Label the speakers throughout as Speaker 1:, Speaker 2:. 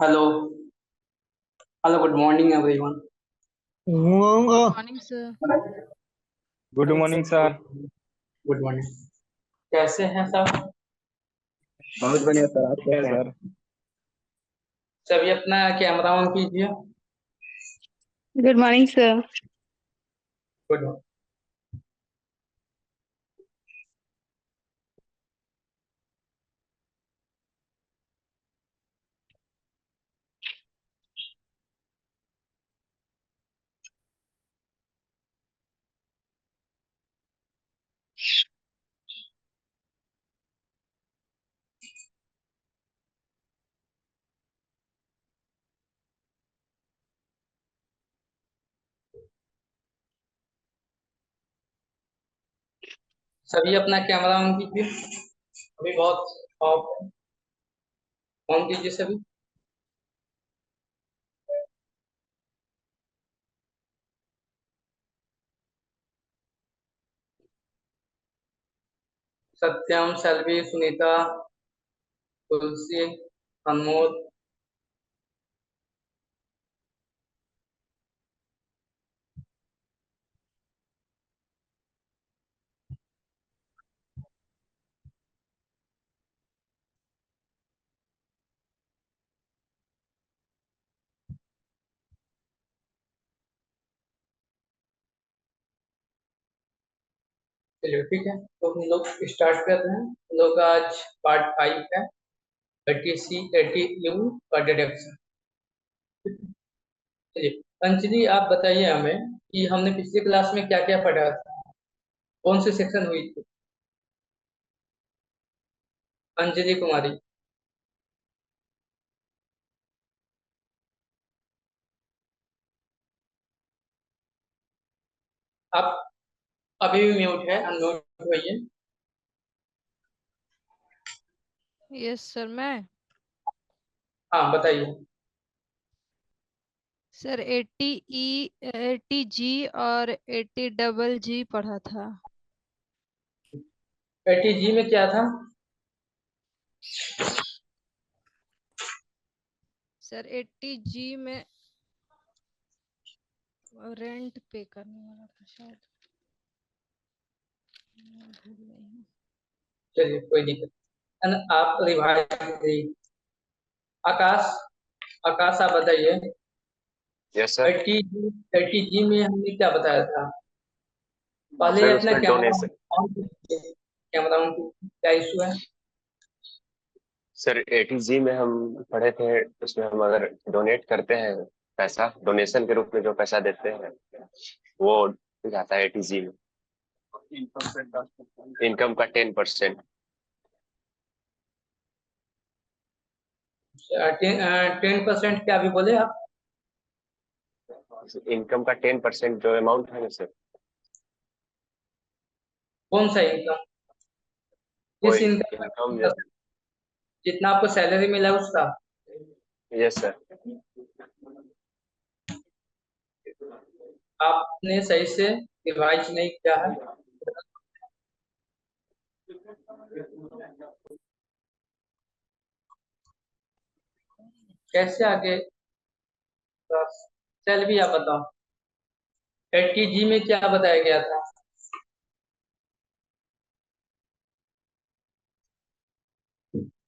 Speaker 1: Hello hello good morning everyone.
Speaker 2: Morning sir.
Speaker 3: Good morning sir.
Speaker 1: Good morning. कैसे हैं सब?
Speaker 3: बहुत बढ़िया सर, आप कैसे हैं सर?
Speaker 1: सभी अपना कैमरा ऑन कीजिए।
Speaker 2: Good morning sir.
Speaker 1: Good morning. सभी अपना कैमरा ऑन कीजिए। अभी बहुत ऑफ है। ऑन कीजिए सभी। सत्यम, सेल्वी, सुनीता, तुलसी, अनमोल। चलिए ठीक है, तो हम लोग स्टार्ट करते हैं। हम लोग का आज पार्ट 5 है। एटीसी एटीयू का डिडक्शन। चलिए अंजलि, आप बताइए हमें कि हमने पिछली क्लास में क्या क्या पढ़ा था। कौन सी सेक्शन हुई थी? अंजलि कुमारी। आप अभी भी म्यूट है, अनम्यूट होइए।
Speaker 2: Yes sir. मैं
Speaker 1: हाँ बताइए।
Speaker 2: सर 80 जी और 80 जी पढ़ा था।
Speaker 1: 80 जी में क्या था?
Speaker 2: सर 80 जी में रेंट पे करने वाला था शायद। मैं भूल गई हूँ।
Speaker 1: चलिए कोई दिक्कत नहीं। आप रिवाइज कीजिए। आकाश, आकाश आप बताइए।
Speaker 3: Yes sir.
Speaker 1: 80 जी में हमने क्या बताया था? पहले
Speaker 3: सर
Speaker 1: अपना
Speaker 3: उसमें
Speaker 1: कैमरा
Speaker 3: डोनेशन।
Speaker 1: ऑन कीजिए। कैमरा ऑन कीजिए। क्या इशू है?
Speaker 3: सर 80 जी में हम पढ़े थे, उसमें हम अगर डोनेट करते हैं पैसा, डोनेशन के रूप में जो पैसा देते हैं वो जाता है 80 जी में। इनकम का 10%।
Speaker 1: 10% क्या भी बोले आप?
Speaker 3: इनकम का 10% जो अमाउंट है ना सर,
Speaker 1: कौन सा इनकम?
Speaker 3: वो
Speaker 1: किस इनकम
Speaker 3: इनकम।
Speaker 1: का? जितना आपको सैलरी मिला उसका?
Speaker 3: Yes sir.
Speaker 1: आपने सही से रिवाइज नहीं किया है। कैसे आगे? चल भी आप बताओ। 80 जी में क्या बताया गया था?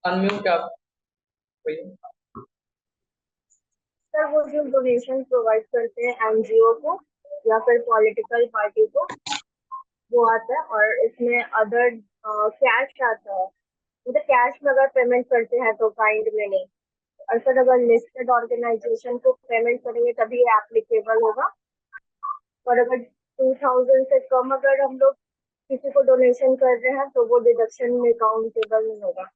Speaker 1: अनम्यूट आप भैया।
Speaker 4: सर वो जो डोनेशन प्रोवाइड करते हैं एनजीओ को या फिर पॉलिटिकल पार्टी को, वो आता है। और इसमें अदर कैश आता है। मतलब कैश में अगर पेमेंट करते हैं तो काइंड में नहीं। और सर अगर लिस्टेड ऑर्गेनाइजेशन को पेमेंट करेंगे तभी ये एप्लीकेबल होगा। और अगर 2000 से कम अगर हम लोग किसी को डोनेशन कर रहे हैं तो वो डिडक्शन में काउंटेबल नहीं होगा।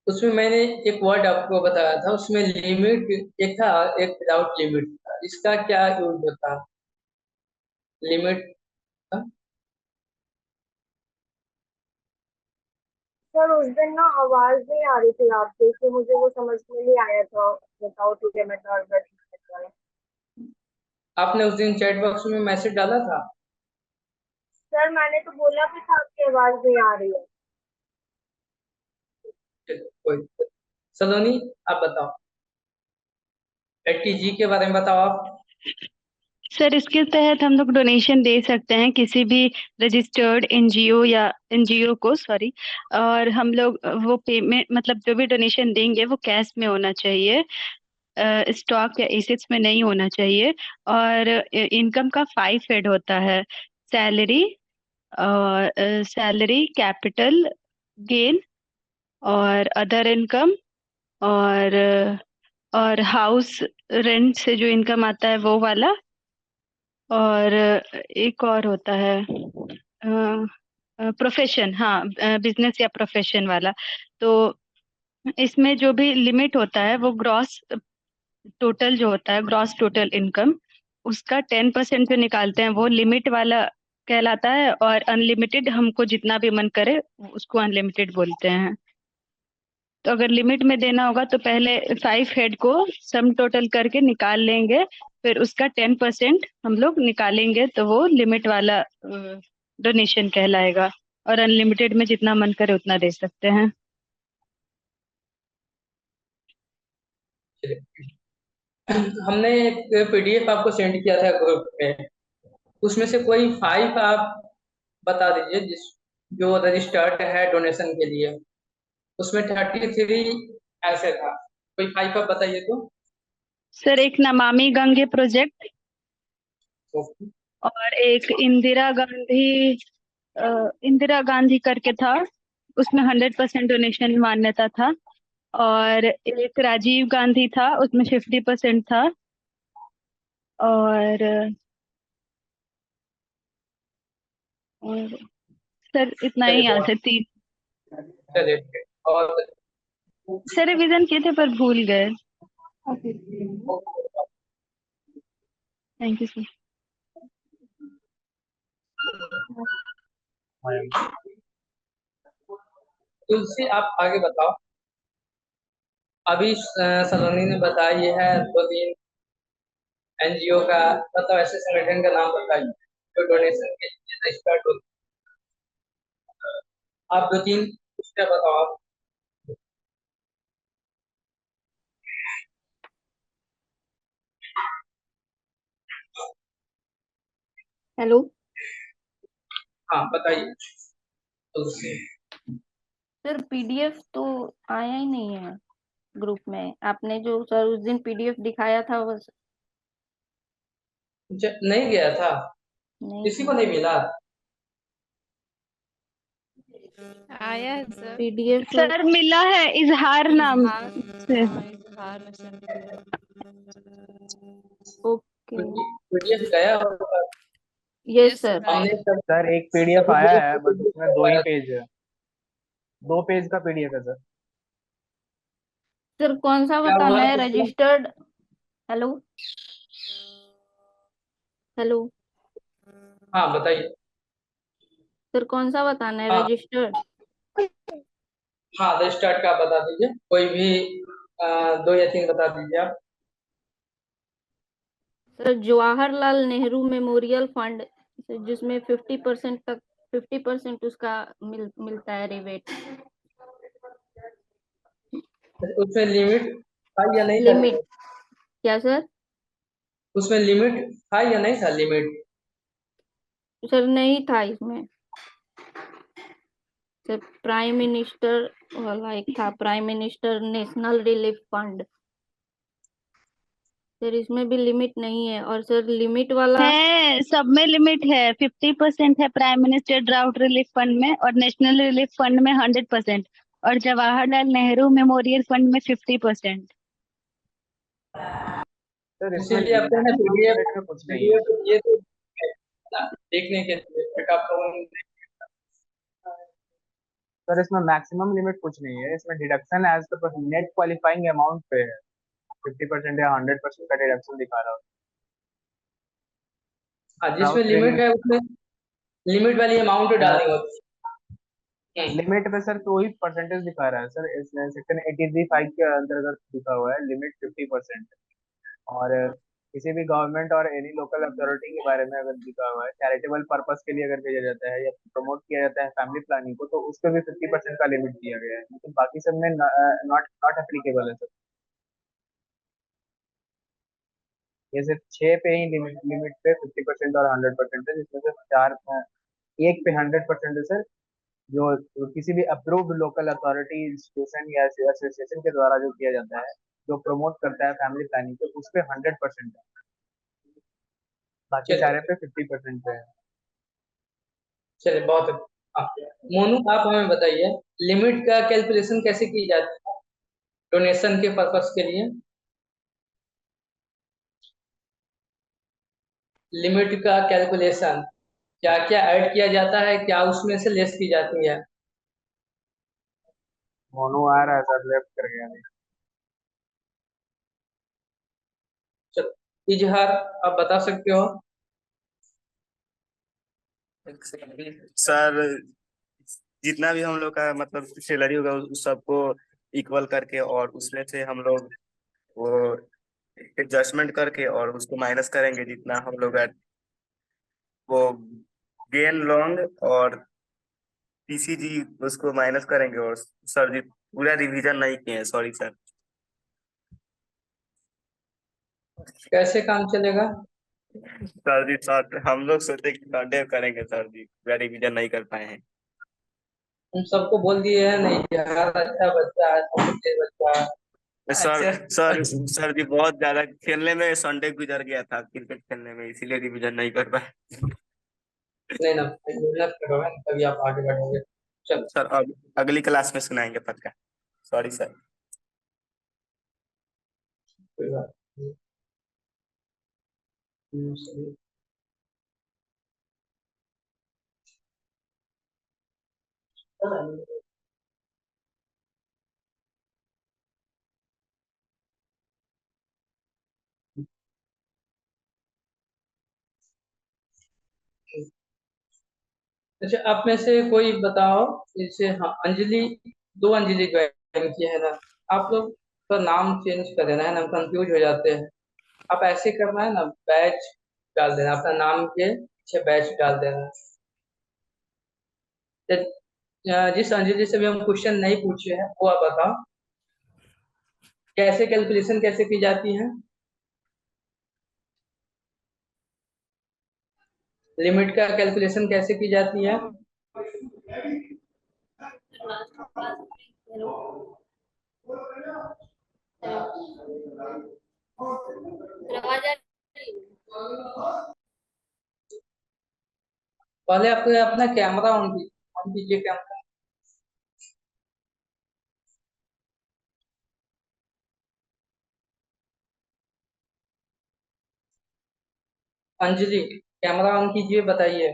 Speaker 1: उसमें मैंने एक वर्ड आपको बताया था, उसमें लिमिट एक था, एक विदाउट लिमिट था। इसका क्या यूज होता है? लिमिट।
Speaker 4: सर उस दिन ना आवाज नहीं आ रही थी आपकी, इसलिए मुझे वो समझ में नहीं आया था। बताओ ठीक है, मैं ट्रांसलेट करता हूँ।
Speaker 1: आपने उस दिन चैट बॉक्स में मैसेज डाला था।
Speaker 4: सर मैंने तो बोला भी था आपकी आवाज नहीं आ रही है।
Speaker 1: चलो, कोई दिक्कत। सलोनी, आप बताओ, 80G के बारे में बताओ आप।
Speaker 5: सर इसके तहत हम लोग डोनेशन दे सकते हैं किसी भी रजिस्टर्ड एनजीओ या एनजीओ को, सॉरी। और हम लोग वो पेमेंट मतलब जो भी डोनेशन देंगे वो कैश में होना चाहिए, स्टॉक या एसेट्स में नहीं होना चाहिए। और इनकम का 5 हेड होता है, सैलरी और सैलरी, कैपिटल गेन और अदर इनकम, और हाउस रेंट से जो इनकम आता है वो वाला, और एक और होता है प्रोफेशन, हाँ, बिजनेस या प्रोफेशन वाला। तो इसमें जो भी लिमिट होता है वो ग्रॉस टोटल जो होता है, ग्रॉस टोटल इनकम, उसका 10% जो निकालते हैं वो लिमिट वाला कहलाता है। और अनलिमिटेड हमको जितना भी मन करे उसको अनलिमिटेड बोलते हैं। तो अगर लिमिट में देना होगा तो पहले 5 हेड को सम टोटल करके निकाल लेंगे, फिर उसका 10% हम लोग निकालेंगे तो वो लिमिट वाला डोनेशन कहलाएगा। और अनलिमिटेड में जितना मन करे उतना दे सकते हैं।
Speaker 1: हमने एक पीडीएफ आपको सेंड किया था ग्रुप में, उसमें से कोई 5 आप बता दीजिए जिस जो रजिस्टर्ड है डोनेशन के लिए। उसमें 33 ऐसे था, कोई 5 आप बताइए तो।
Speaker 5: सर एक नमामि गंगे प्रोजेक्ट,
Speaker 1: ओके।
Speaker 5: और एक इंदिरा गांधी करके था, उसमें 100% डोनेशन मान्यता था। और एक राजीव गांधी था, उसमें 50% था। और सर इतना ही
Speaker 1: चलिए
Speaker 5: याद
Speaker 1: बहुत,
Speaker 5: है, 3।
Speaker 1: चलिए ठीक है। और
Speaker 5: सर रिवीजन किए थे पर भूल गए। Thank you sir.
Speaker 1: तुलसी, आप आगे बताओ। अभी सलोनी ने बताया ये है 2-3 एनजीओ का, मतलब ऐसे संगठन का नाम बताइए जो डोनेशन के लिए स्टार्ट होते हैं। आप 2-3 उसका बताओ आप।
Speaker 6: हेलो
Speaker 1: हाँ बताइए तुलसी।
Speaker 6: सर, पीडीएफ तो आया ही नहीं है ग्रुप में। आपने जो सर उस दिन पीडीएफ दिखाया था वो
Speaker 1: नहीं गया था,
Speaker 6: नहीं
Speaker 1: किसी को नहीं मिला।
Speaker 2: आया है सर।
Speaker 6: पीडीएफ।
Speaker 5: सर मिला है इजहार नाम
Speaker 2: इजहार,
Speaker 5: से।
Speaker 2: हाँ इजहार में सेंड किया।
Speaker 6: ओके,
Speaker 1: पीडीएफ गया होगा।
Speaker 6: Yes sir.
Speaker 1: हमने सब
Speaker 7: सर एक पीडीएफ
Speaker 1: सभी
Speaker 7: आया
Speaker 1: लोगों
Speaker 7: है,
Speaker 1: को
Speaker 7: बस
Speaker 1: PDF
Speaker 7: उसमें 2 ही
Speaker 1: करवाया था।
Speaker 7: पेज है। 2 पेज का पीडीएफ है सर।
Speaker 6: सर कौन सा
Speaker 1: क्या हुआ
Speaker 6: बताना है,
Speaker 1: इसमें?
Speaker 6: रजिस्टर्ड? हेलो हेलो
Speaker 1: हाँ बताइए।
Speaker 6: सर कौन सा बताना है,
Speaker 1: हाँ
Speaker 6: रजिस्टर्ड?
Speaker 1: हाँ, रजिस्टर्ड का बता दीजिए, कोई भी 2 या 3 बता दीजिए आप।
Speaker 6: Sir Jawaharlal Nehru memorial fund, जिसमें 50% तक 50% उसका मिलता है रिबेट।
Speaker 1: उसमें लिमिट था या नहीं था?
Speaker 6: लिमिट क्या सर?
Speaker 1: उसमें लिमिट था या नहीं था लिमिट?
Speaker 6: सर नहीं था इसमें। सर प्राइम मिनिस्टर वाला एक था, prime minister national relief fund. Sir इसमें भी लिमिट नहीं है। और सर लिमिट वाला
Speaker 5: है, सब में लिमिट है। 50% है prime minister drought relief fund में, और नेशनल रिलीफ फंड में 100%, और जवाहरलाल नेहरू मेमोरियल फंड में 50%।
Speaker 7: सर इसमें
Speaker 1: इसीलिए आपको ना
Speaker 7: मैक्सिमम
Speaker 1: पीडीएफ
Speaker 7: लिमिट में कुछ नहीं है।
Speaker 1: पीडीएफ ये तो ना, देखने के लिए बट आप लोगों ने
Speaker 7: सर इसमें मैक्सिमम लिमिट कुछ नहीं है, इसमें deduction as per net qualifying amount पे है। 50% या 100% का डिडक्शन दिखा रहा
Speaker 1: हाँ, जिसमें
Speaker 7: ड्राउट
Speaker 1: लिमिट
Speaker 7: रिलीफ।
Speaker 1: है उसमें लिमिट वाली अमाउंट डालनी होती है।
Speaker 7: लिमिट पे सर तो ही परसेंटेज दिखा रहा है सर, इसमें सेक्शन 83(5) के अंतर्गत दिखा हुआ है लिमिट 50%। और किसी भी गवर्नमेंट और एनी लोकल अथॉरिटी के बारे में अगर लिखा हुआ है चैरिटेबल पर्पस के लिए अगर भेजा जाता है या प्रमोट किया जाता है फैमिली प्लानिंग को, तो उस पर भी 50% का लिमिट दिया गया है, लेकिन बाकी सब में नॉट नॉट एप्लीकेबल है सर। ये सिर्फ 6 पे ही लिमिट लिमिट पे 50% और 100% है, जिसमें से एक पे 100% है सर। जो किसी भी अप्रूव्ड लोकल अथॉरिटी इंस्टीट्यूशन या एसोसिएशन के द्वारा जो किया जाता है, जो प्रमोट करता है फैमिली प्लानिंग को, उस पे 100% है, बाकी
Speaker 1: चलिए
Speaker 7: सारे पे 50% पे है।
Speaker 1: चलिए बहुत अच्छा। मोनू आप हमें बताइए लिमिट का कैलकुलेशन कैसे की जाती है डोनेशन के पर्पस के लिए। लिमिट का कैलकुलेशन क्या क्या ऐड किया जाता है, क्या उसमें से लेस की जाती है।
Speaker 7: मोनू आ रहा है सर, लेफ्ट कर गया नहीं।
Speaker 1: चलो इजहार आप बता सकते हो।
Speaker 8: सर जितना भी हम लोग का मतलब सैलरी होगा उस सबको इक्वल करके और उसमें से हम लोग वो एडजस्टमेंट करके और उसको माइनस करेंगे जितना हम लोग वो गेन लॉन्ग और पीसीजी उसको माइनस करेंगे। और सर जी पूरा रिवीजन नहीं किए हैं, सॉरी सर।
Speaker 1: कैसे काम चलेगा।
Speaker 8: सर जी सर हम लोग सोचे कि संडे करेंगे, सर जी पूरा रिवीजन नहीं कर पाए हैं।
Speaker 1: तुम सबको बोल दिए हैं नहीं इजहार अच्छा बच्चा है, तेज बच्चा है।
Speaker 8: सर सर सर जी बहुत ज्यादा खेलने में संडे गुजर गया था, क्रिकेट खेलने में, इसीलिए रिवीजन नहीं कर पाए।
Speaker 1: नहीं ना मेहनत करो है तभी आप आगे बढ़ोगे। चलो
Speaker 8: सर अब अगली क्लास में सुनाएंगे पक्का, सॉरी सर।
Speaker 1: कोई बात नहीं। सही। अच्छा आप में से कोई बताओ जैसे हाँ अंजलि, दो अंजलि ज्वाइन की है ना। आप लोग का नाम चेंज कर देना है ना, कंफ्यूज हो जाते हैं। आप ऐसे करना है ना, बैच डाल देना, अपना नाम के पीछे बैच डाल देना। जिस अंजलि से भी हम क्वेश्चन नहीं पूछे हैं वो आप बताओ कैसे कैलकुलेशन कैसे की जाती है। लिमिट का कैलकुलेशन कैसे की जाती है। पहले आपको अपना कैमरा ऑन कीजिए कैमरा। अंजलि कैमरा ऑन कीजिए, बताइए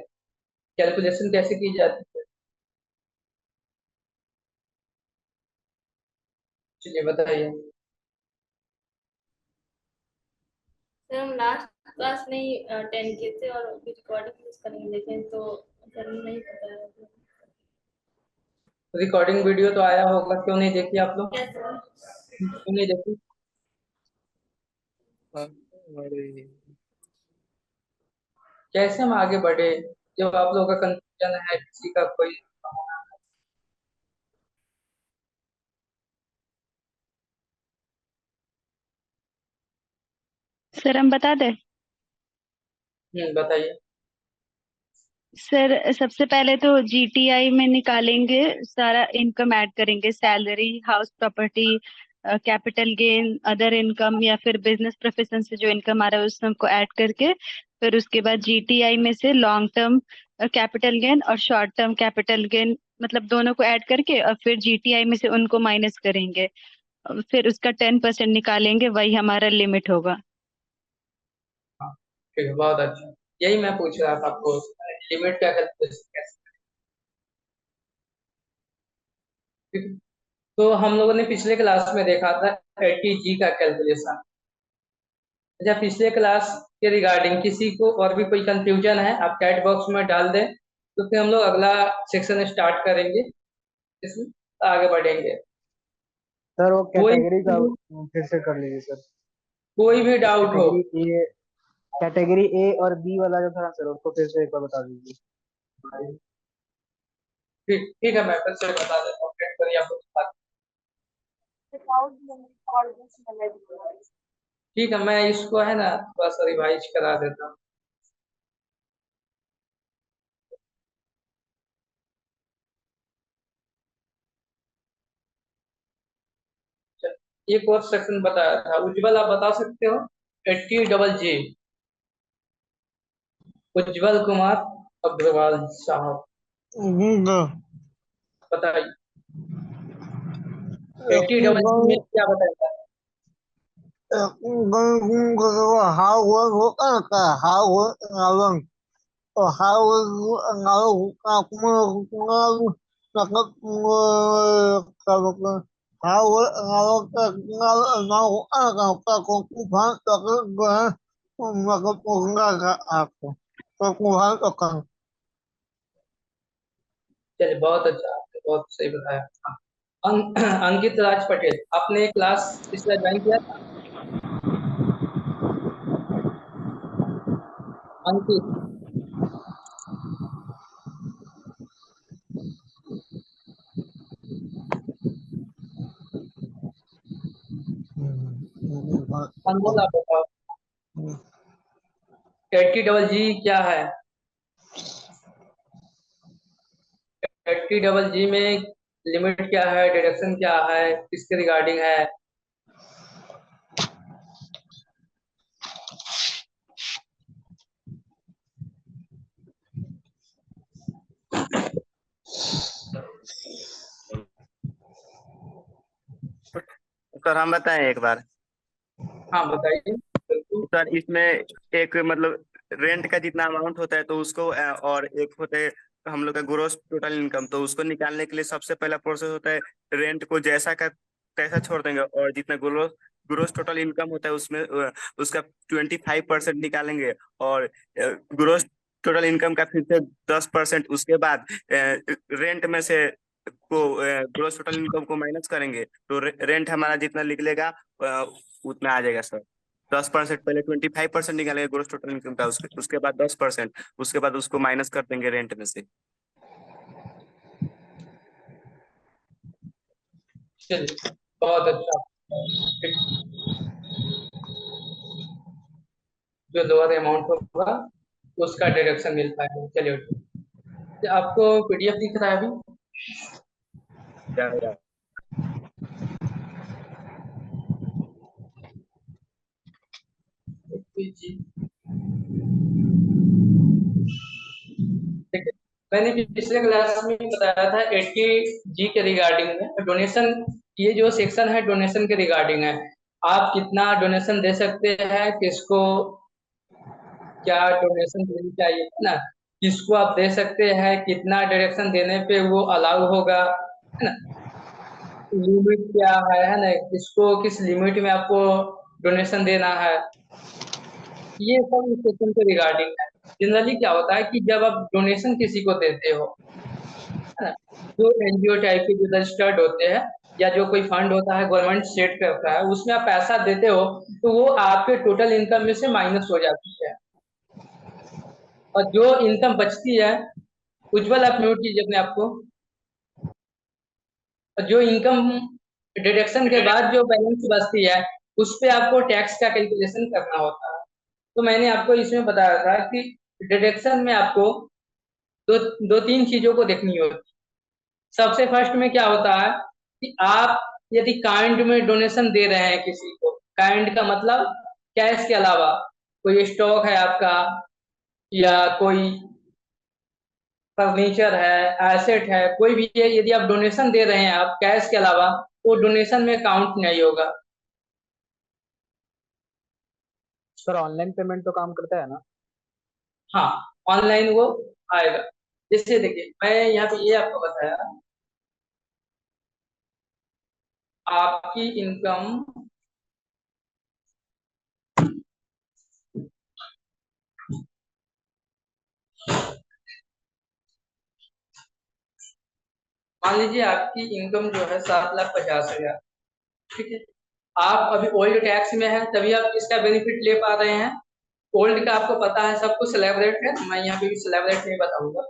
Speaker 1: कैलकुलेशन कैसे की जाती है। चलिए बताइए।
Speaker 6: सर हम लास्ट क्लास में ही अटेंड किए थे और अभी रिकॉर्डिंग इसका नहीं देखे तो सर नहीं पता है।
Speaker 1: रिकॉर्डिंग वीडियो तो आया होगा, क्यों नहीं देखी आप लोग।
Speaker 6: क्या सर?
Speaker 1: क्यों नहीं देखी। कैसे हम आगे बढ़े जब आप लोगों का कंफ्यूजन है, किसी का कोई।
Speaker 5: सर हम बता दें।
Speaker 1: बताइए।
Speaker 5: सर सबसे पहले तो जीटीआई में निकालेंगे, सारा इनकम ऐड करेंगे, salary, house property, capital gain, other income या फिर बिजनेस प्रोफेशन से जो इनकम आ रहा है उस सबको ऐड करके फिर उसके बाद जीटीआई में से लॉन्ग टर्म कैपिटल गेन और शॉर्ट टर्म कैपिटल गेन मतलब दोनों को ऐड करके और फिर जीटीआई में से उनको माइनस करेंगे और फिर उसका 10% निकालेंगे, वही हमारा लिमिट होगा।
Speaker 1: हाँ ठीक है, बहुत अच्छा। यही मैं पूछ रहा था आपको लिमिट का कैलकुलेशन कैसे। ठीक है? तो हम लोगों ने पिछले क्लास में देखा था एटीजी का कैलकुलेशन। अच्छा पिछले क्लास के रिगार्डिंग किसी को और भी कोई कंफ्यूजन है आप चैट बॉक्स में डाल दें, तो फिर हम लोग अगला सेक्शन स्टार्ट करेंगे, इसमें आगे बढ़ेंगे।
Speaker 7: सर वो
Speaker 1: कोई
Speaker 7: कैटेगरी का फिर से कर लीजिए सर।
Speaker 1: कोई भी डाउट हो।
Speaker 7: कैटेगरी ए और बी वाला जो था सर, उसको फिर से एक बार बता दीजिए।
Speaker 1: ठीक ठीक है, मैं फिर से बता देता हूँ, वेट करिए, आपको बता-
Speaker 4: without limit or this limit.
Speaker 1: ठीक है, मैं इसको है ना थोड़ा सा रिवाइज करा देता हूँ। एक और सेक्शन बताया था, उज्जवल आप बता सकते हो? 80 जी, उज्जवल कुमार अग्रवाल साहब, बताइए 80 में क्या बताया? चलिए, बहुत अच्छा, आपने बहुत सही बताया। अंकित राज पटेल, आपने क्लास पिछला ज्वाइन किया था? अंकित, अनमोल आप बताओ 80 क्या है? 80 में लिमिट क्या है, डिडक्शन क्या है, किसके रिगार्डिंग है?
Speaker 8: सर हम बताएं एक बार।
Speaker 1: हाँ बताइए बिल्कुल।
Speaker 8: सर इसमें एक मतलब रेंट का जितना अमाउंट होता है तो उसको और एक होता है हम लोग का ग्रोस टोटल इनकम, तो उसको निकालने के लिए सबसे पहला प्रोसेस होता है रेंट को जैसा का तैसा छोड़ देंगे, और जितना ग्रोस ग्रोस टोटल इनकम होता है उसमें उसका 25% निकालेंगे, और ग्रोस टोटल इनकम का फिर से 10%, उसके बाद रेंट में से को ग्रोस टोटल इनकम को माइनस करेंगे तो रेंट हमारा जितना निकलेगा उतना आ जाएगा सर। 10% पहले 25% निकालेंगे ग्रोस टोटल इनकम का, उसके बाद 10%, उसके बाद उसको माइनस कर देंगे रेंट में से।
Speaker 1: चलिए बहुत अच्छा, जो लोअर अमाउंट होगा उसका डिडक्शन मिल पाएगा। चलिए, तो आपको पीडीएफ दिख रहा है अभी?
Speaker 8: क्या होगा?
Speaker 1: जी ठीक है, मैंने पिछले क्लास में बताया था 80 के रिगार्डिंग में डोनेशन, ये जो सेक्शन है डोनेशन के रिगार्डिंग है। आप कितना डोनेशन दे सकते हैं, किसको क्या डोनेशन देनी चाहिए, है ना, किसको आप दे सकते हैं, कितना डायरेक्शन देने पे वो अलाउ होगा, है ना, लिमिट क्या है ना, किसको किस लिमिट में आपको डोनेशन देना है, ये सब इस सेक्शन के रिगार्डिंग है। जनरली क्या होता है कि जब आप डोनेशन किसी को देते हो, है ना, जो एनजीओ टाइप के जो रजिस्टर्ड होते हैं या जो कोई फंड होता है गवर्नमेंट सेट करता है, उसमें आप पैसा देते हो तो वो आपके टोटल इनकम में से माइनस हो जाती है, और जो इनकम बचती है, उज्जवल आप म्यूट कीजिए अपने आप को, और जो इनकम डिडक्शन के बाद जो बैलेंस बचती है उस पे आपको टैक्स का कैलकुलेशन करना होता है। तो मैंने आपको इसमें बताया था कि डिडक्शन में आपको दो दो तीन चीजों को देखनी होती है। सबसे फर्स्ट में क्या होता है कि आप यदि काइंड में डोनेशन दे रहे हैं किसी को, काइंड का मतलब कैश के अलावा कोई स्टॉक है आपका, या कोई फर्नीचर है, एसेट है, कोई भी है, यदि आप डोनेशन दे रहे हैं आप कैश के अलावा, वो डोनेशन में काउंट नहीं होगा।
Speaker 7: सर ऑनलाइन पेमेंट तो काम करता है ना?
Speaker 1: हाँ, ऑनलाइन वो आएगा। जैसे देखिए, मैं यहाँ पे ये आपको बताया, आपकी इनकम मान लीजिए आपकी इनकम जो है 7,50,000, ठीक है, आप अभी ओल्ड टैक्स में है तभी आप इसका बेनिफिट ले पा रहे हैं। ओल्ड का आपको पता है, सब कुछ सेलिब्रेट है, मैं यहाँ पे भी सेलिब्रेट नहीं बताऊंगा।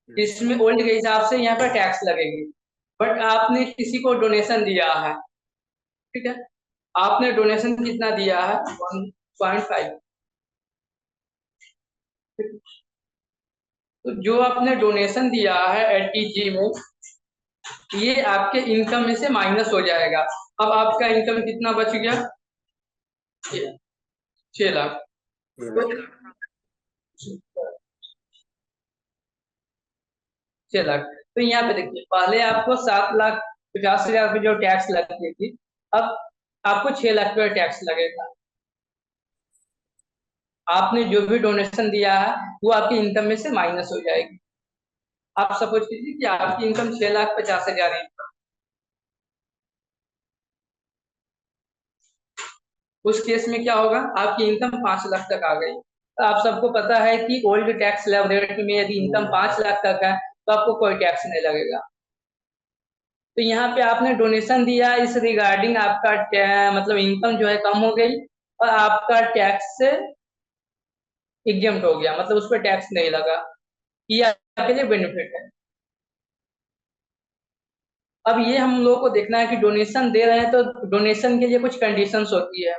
Speaker 1: इसमें ओल्ड के हिसाब से यहाँ पर टैक्स लगेगी, बट आपने किसी को डोनेशन दिया है, ठीक है, आपने डोनेशन कितना दिया है 1.5। तो जो आपने डोनेशन दिया है एलटीजी में, ये आपके इनकम में से माइनस हो जाएगा। अब आपका इनकम कितना बच गया, 6 लाख। तो 6 लाख। तो यहाँ पे देखिए, पहले आपको 7,50,000 रुपये जो टैक्स लगती थी, अब आपको 6 लाख रुपये टैक्स लगेगा। आपने जो भी डोनेशन दिया है वो आपकी इनकम में से माइनस हो जाएगी। आप सपोज कीजिए कि आपकी इनकम 6,50,000 है, उस केस में क्या होगा, आपकी इनकम 5 लाख तक आ गई। तो आप सबको पता है कि ओल्ड टैक्स स्लैब रेट में यदि इनकम 5 लाख तक है तो आपको कोई टैक्स नहीं लगेगा। तो यहाँ पे आपने डोनेशन दिया, इस रिगार्डिंग आपका मतलब इनकम जो है कम हो गई और आपका टैक्स से एग्जम्प्ट हो गया, मतलब उस पर टैक्स नहीं लगा। ये आपके लिए बेनिफिट है। अब ये हम लोग को देखना है कि डोनेशन दे रहे हैं तो डोनेशन के लिए कुछ कंडीशंस होती है।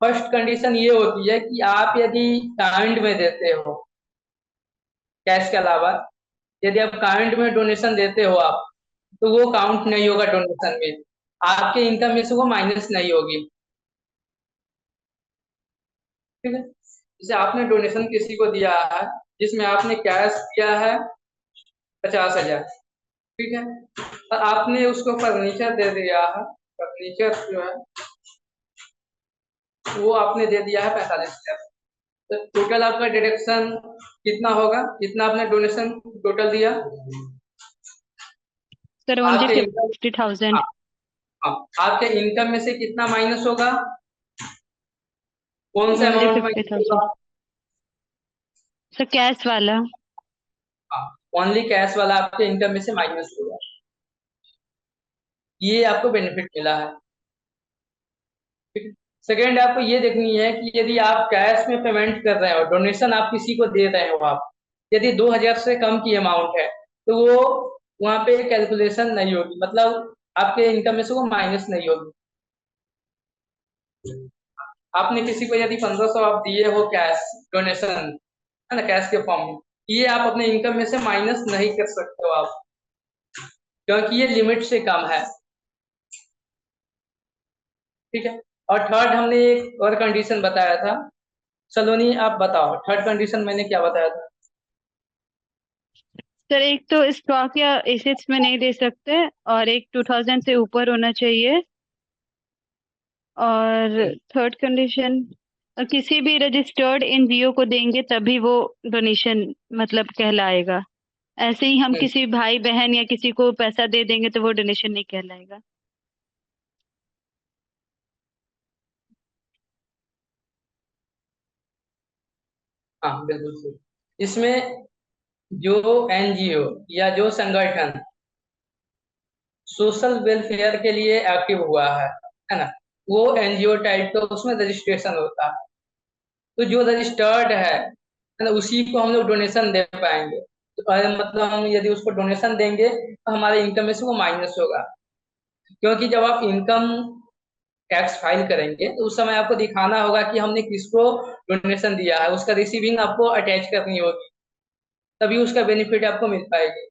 Speaker 1: फर्स्ट कंडीशन ये होती है कि आप यदि काइंड में देते हो, कैश के अलावा यदि आप काइंड में डोनेशन देते हो आप, तो वो काउंट नहीं होगा डोनेशन में, आपके इनकम में से वो माइनस नहीं होगी, ठीक है। जैसे आपने डोनेशन किसी को दिया है जिसमें आपने कैश दिया है 50,000, ठीक है, और आपने उसको फर्नीचर दे दिया है, फर्नीचर जो है वो आपने दे दिया है 45,000। तो टोटल आपका डिडक्शन कितना होगा, कितना आपने डोनेशन टोटल दिया,
Speaker 5: सर ओनली
Speaker 1: आपके इनकम,
Speaker 5: 50,000।
Speaker 1: आपके इनकम में से कितना माइनस होगा, कौन सा
Speaker 5: ओनली
Speaker 1: अमाउंट माइनस
Speaker 5: 50,000
Speaker 1: होगा,
Speaker 5: सर कैश वाला।
Speaker 1: ओनली कैश वाला आपके इनकम में से माइनस होगा। ये आपको बेनिफिट मिला है, ठीक है। सेकेंड आपको ये देखनी है कि यदि आप कैश में पेमेंट कर रहे हो, डोनेशन आप किसी को दे रहे हो, आप यदि 2,000 से कम की अमाउंट है तो वो वहां पे कैलकुलेशन नहीं होगी, मतलब आपके इनकम में से वो माइनस नहीं होगी। आपने किसी को यदि 1,500 आप दिए हो कैश डोनेशन, है ना, कैश के फॉर्म में, ये आप अपने इनकम में से माइनस नहीं कर सकते हो आप, क्योंकि ये लिमिट से कम है, ठीक है। और थर्ड हमने एक और कंडीशन बताया था, सलोनी आप बताओ थर्ड कंडीशन मैंने क्या बताया था।
Speaker 5: सर एक तो स्टॉक या एसेट्स में नहीं दे सकते, और एक 2,000 से ऊपर होना चाहिए, और थर्ड कंडीशन किसी भी रजिस्टर्ड एनजीओ को देंगे तभी वो डोनेशन मतलब कहलाएगा। ऐसे ही हम किसी भाई बहन या किसी को पैसा दे देंगे तो वो डोनेशन नहीं कहलाएगा।
Speaker 1: हाँ बिल्कुल सही। इसमें जो एनजीओ या जो संगठन सोशल वेलफेयर के लिए एक्टिव हुआ है ना, वो एनजीओ टाइप का उसमें रजिस्ट्रेशन होता है। तो जो रजिस्टर्ड है ना, उसी को हम लोग डोनेशन दे पाएंगे। तो मतलब हम यदि उसको डोनेशन देंगे तो हमारे इनकम में से वो माइनस होगा, क्योंकि जब आप इनकम टैक्स फाइल करेंगे तो उस समय आपको दिखाना होगा कि हमने किसको डोनेशन दिया है, उसका रिसीविंग आपको अटैच करनी होगी, तभी उसका बेनिफिट आपको मिल पाएगी।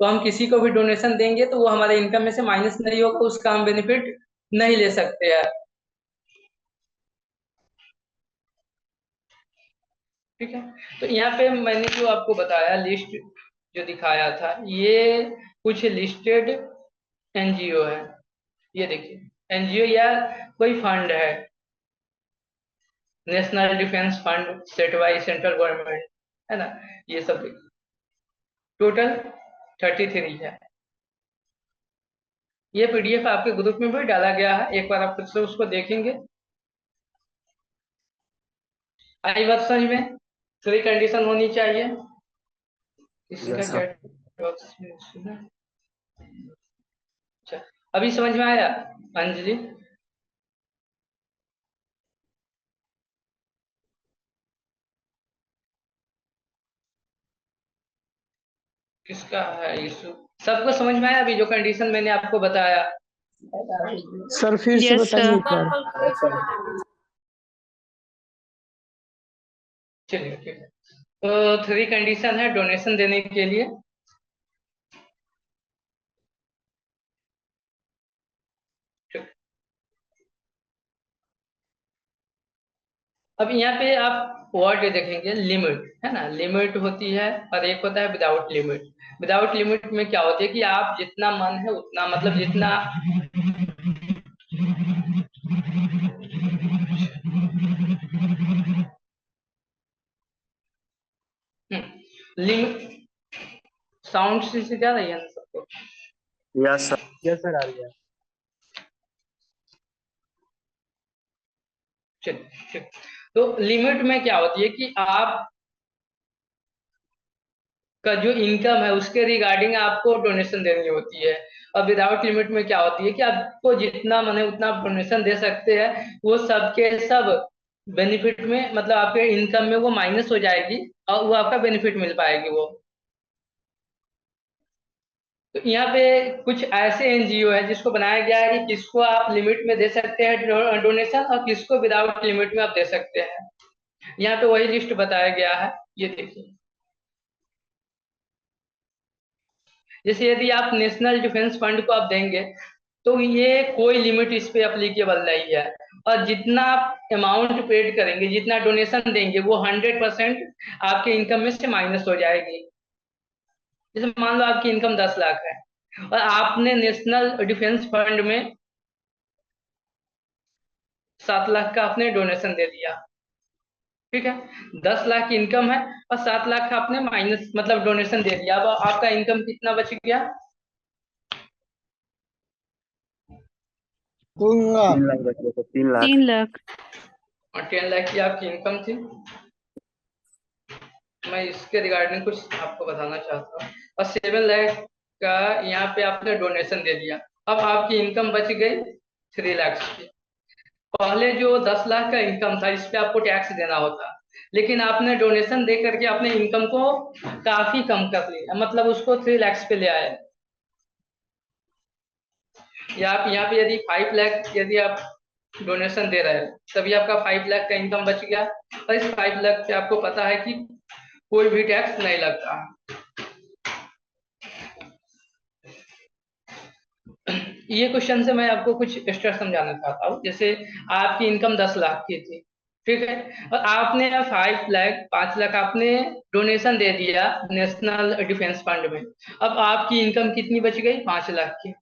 Speaker 1: तो हम किसी को भी डोनेशन देंगे तो वो हमारे इनकम में से माइनस नहीं होगा, उसका हम बेनिफिट नहीं ले सकते हैं, ठीक है। तो यहाँ पे मैंने जो आपको बताया लिस्ट जो दिखाया था, ये कुछ लिस्टेड एनजीओ है। ये देखिए एनजीओ या कोई फंड है, national defence fund set by central government, है ना, ये सब टोटल 33 है। ये पीडीएफ आपके ग्रुप में भी डाला गया है, एक बार आप फिर से उसको देखेंगे। आई बात समझ में, 3 कंडीशन होनी चाहिए। किसी का
Speaker 8: Yes, sir.
Speaker 1: चैट बॉक्स में सुना? अच्छा, अभी समझ में आया अंजलि? किसका है इशू? सबको समझ में आया अभी जो कंडीशन मैंने आपको बताया?
Speaker 9: सर फिर से
Speaker 5: यस
Speaker 9: बताइए
Speaker 5: सर।
Speaker 9: एक बार।
Speaker 1: चलिए ठीक है। तो 3 कंडीशन है डोनेशन देने के लिए। अब यहाँ पे आप वर्ड देखेंगे लिमिट, है ना, लिमिट होती है और एक होता है विदाउट लिमिट। विदाउट लिमिट में क्या होती है कि आप जितना मन है उतना, मतलब जितना लिमिट साउंड से ज्यादा ही है ना सबको?
Speaker 8: Yes sir.
Speaker 7: यस सर, आ रही है।
Speaker 1: चलिए ठीक। तो लिमिट में क्या होती है कि आप का जो इनकम है उसके रिगार्डिंग आपको डोनेशन देनी होती है। और विदाउट लिमिट में क्या होती है कि आपको जितना मन है उतना आप डोनेशन दे सकते हैं, वो सबके सब बेनिफिट में, मतलब आपके इनकम में वो माइनस हो जाएगी और वो आपका बेनिफिट मिल पाएगी वो। तो यहाँ पे कुछ ऐसे एनजीओ है जिसको बनाया गया है कि किसको आप लिमिट में दे सकते हैं डोनेशन और किसको विदाउट लिमिट में आप दे सकते हैं। यहाँ पे वही लिस्ट बताया गया है, ये देखिए। जैसे यदि आप नेशनल डिफेंस फंड को आप देंगे तो ये कोई लिमिट इस पे अप्लीकेबल नहीं है, और जितना आप अमाउंट पेड करेंगे, जितना डोनेशन देंगे, वो 100% आपके इनकम में से माइनस हो जाएगी। जैसे मान लो आपकी इनकम 10 लाख है और आपने नेशनल डिफेंस फंड में 7 लाख का आपने डोनेशन दे दिया, ठीक है। 10 लाख की इनकम है और 7 लाख का आपने माइनस, मतलब डोनेशन दे दिया। अब आपका इनकम कितना बच गया?
Speaker 9: 3 लाख।
Speaker 8: 3 लाख बचे तो 3 लाख।
Speaker 5: 3 लाख।
Speaker 1: और 10 लाख की आपकी इनकम थी। मैं इसके रिगार्डिंग कुछ आपको बताना चाहता हूँ। और 7 लाख का यहाँ पे आपने डोनेशन दे दिया, अब आपकी इनकम बच गई 3 लाख की। पहले जो 10 लाख का इनकम था इस पे आपको टैक्स देना होता, लेकिन आपने डोनेशन दे करके अपने इनकम को काफी कम कर लिया, मतलब उसको 3 लाख पे ले आए। या आप यहाँ पे यदि 5 लाख यदि आप डोनेशन दे रहे हैं तभी आपका 5 लाख का इनकम बच गया, और इस 5 लाख पे आपको पता है कि कोई भी टैक्स नहीं लगता। ये क्वेश्चन से मैं आपको कुछ एक्स्ट्रा समझाना चाहता हूँ। जैसे आपकी इनकम 10 लाख की थी, ठीक है, और आपने 5 लाख आपने डोनेशन दे दिया नेशनल डिफेंस फंड में। अब आपकी इनकम कितनी बच गई? 5 लाख की।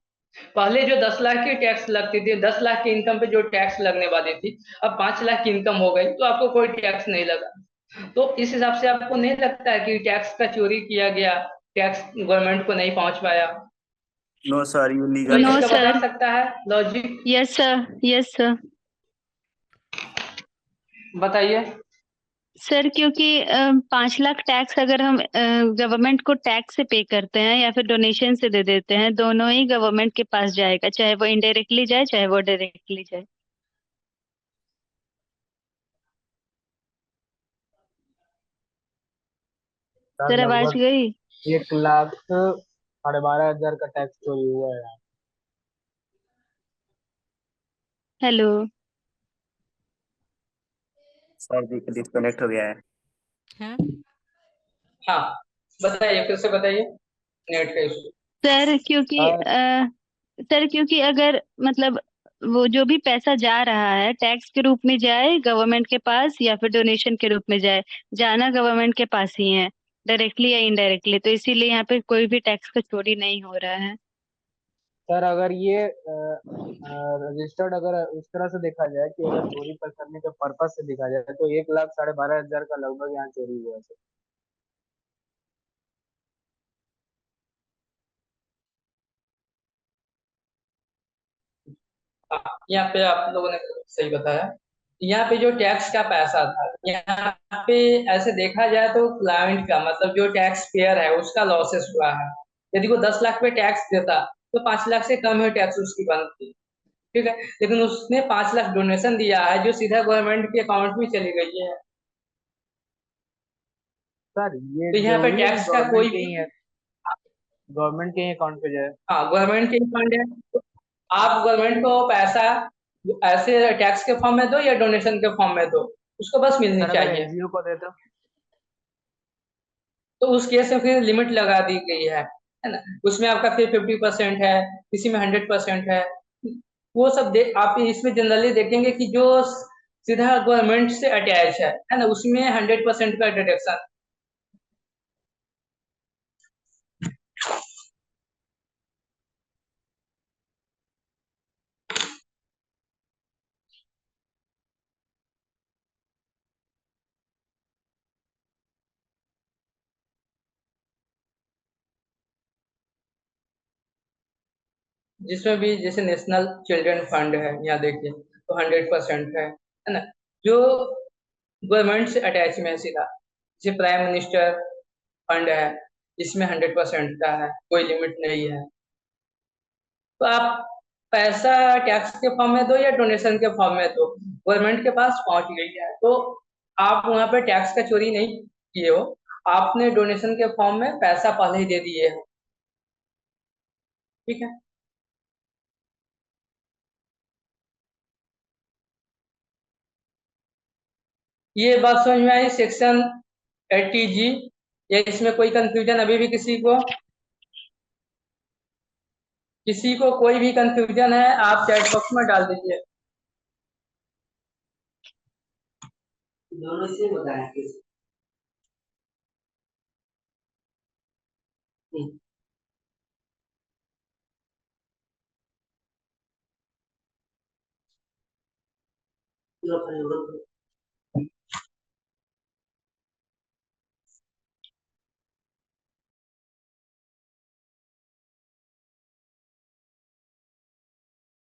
Speaker 1: पहले जो 10 लाख की टैक्स लगती थी, 10 लाख की इनकम पे जो टैक्स लगने वाली थी, अब 5 लाख की इनकम हो गई तो आपको कोई टैक्स नहीं लगा। तो इस हिसाब से आपको नहीं लगता है कि टैक्स का चोरी किया गया, टैक्स गवर्नमेंट को नहीं पहुंच पाया?
Speaker 8: नो सर, यू
Speaker 1: कोई
Speaker 8: लीगल।
Speaker 5: नो
Speaker 1: इसका बता
Speaker 5: सर।
Speaker 1: सकता है logic?
Speaker 5: Yes sir. Yes sir.
Speaker 1: बताइए।
Speaker 5: सर क्योंकि 5 लाख टैक्स अगर हम गवर्नमेंट को टैक्स से पे करते हैं या फिर डोनेशन से दे देते हैं, दोनों ही गवर्नमेंट के पास जाएगा, चाहे वो इनडायरेक्टली जाए चाहे वो डायरेक्टली जाए।
Speaker 7: सर
Speaker 5: सर आवाज
Speaker 7: लगभग
Speaker 5: गई?
Speaker 7: 1,12,500 का टैक्स चोरी हुआ है।
Speaker 5: हेलो।
Speaker 8: सर डिस्कनेक्ट हो गया है।
Speaker 2: हाँ
Speaker 1: हाँ बताइए, फिर से बताइए, नेट का इशू।
Speaker 5: सर क्योंकि सर क्योंकि अगर मतलब वो जो भी पैसा जा रहा है टैक्स के रूप में जाए गवर्नमेंट के पास या फिर डोनेशन के रूप में जाए, जाना गवर्नमेंट के पास ही है, डायरेक्टली या इनडायरेक्टली, तो इसीलिए यहाँ पे कोई भी टैक्स का चोरी नहीं हो रहा है।
Speaker 7: सर अगर ये रजिस्टर्ड अगर उस तरह से देखा जाए कि अगर चोरी पर करने के पर्पज से देखा जाए तो 1,12,500 का लगभग यहाँ चोरी हुआ है सर।
Speaker 1: हाँ, यहाँ पे आप लोगों ने सही बताया। यहाँ पे जो टैक्स का पैसा था, यहाँ पे ऐसे देखा जाए तो क्लाइंट का, मतलब जो टैक्स पेयर है उसका लॉसेस हुआ है। यदि वो 10 लाख पे टैक्स देता तो 5 लाख से कम ही टैक्स उसकी बनती है, ठीक है। लेकिन उसने 5 लाख डोनेशन दिया है जो सीधा गवर्नमेंट के अकाउंट में चली गई है,
Speaker 7: सर ये
Speaker 1: तो यहाँ पे
Speaker 7: जरूरी है कि
Speaker 1: टैक्स का
Speaker 7: गवर्नमेंट
Speaker 1: कोई
Speaker 7: के
Speaker 1: भी,
Speaker 7: ही है, गवर्नमेंट के ही अकाउंट पे जाए?
Speaker 1: हाँ गवर्नमेंट के फंड है, तो आप गवर्नमेंट को पैसा ऐसे टैक्स के फॉर्म में दो या डोनेशन के फॉर्म में दो, उसको बस मिलनी
Speaker 7: सर अगर
Speaker 1: चाहिए।
Speaker 7: एनजीओ को दे
Speaker 1: तो उस केस में फिर लिमिट लगा दी गई है ना। उसमें आपका फिर 50% है, किसी में 100% है, वो सब देख आप इसमें जनरली देखेंगे कि जो सीधा गवर्नमेंट से अटैच है ना, उसमें 100% का डिडक्शन। जिसमें भी जैसे नेशनल चिल्ड्रन फंड है, यहाँ देखिए तो 100% है ना। जो गवर्नमेंट से अटैच में है सीधा, जैसे प्राइम मिनिस्टर फंड है, इसमें 100% का है, कोई लिमिट नहीं है। तो आप पैसा टैक्स के फॉर्म में दो या डोनेशन के फॉर्म में दो, गवर्नमेंट के पास पहुंच गई है, तो आप वहां पे टैक्स का चोरी नहीं किए हो, आपने डोनेशन के फॉर्म में पैसा पहले ही दे दिए हो, ठीक है। ये बात समझ में आई सेक्शन 80G, या इसमें कोई कंफ्यूजन अभी भी किसी को कोई भी कंफ्यूजन है आप चैट बॉक्स में डाल दीजिए। दोनों से बताया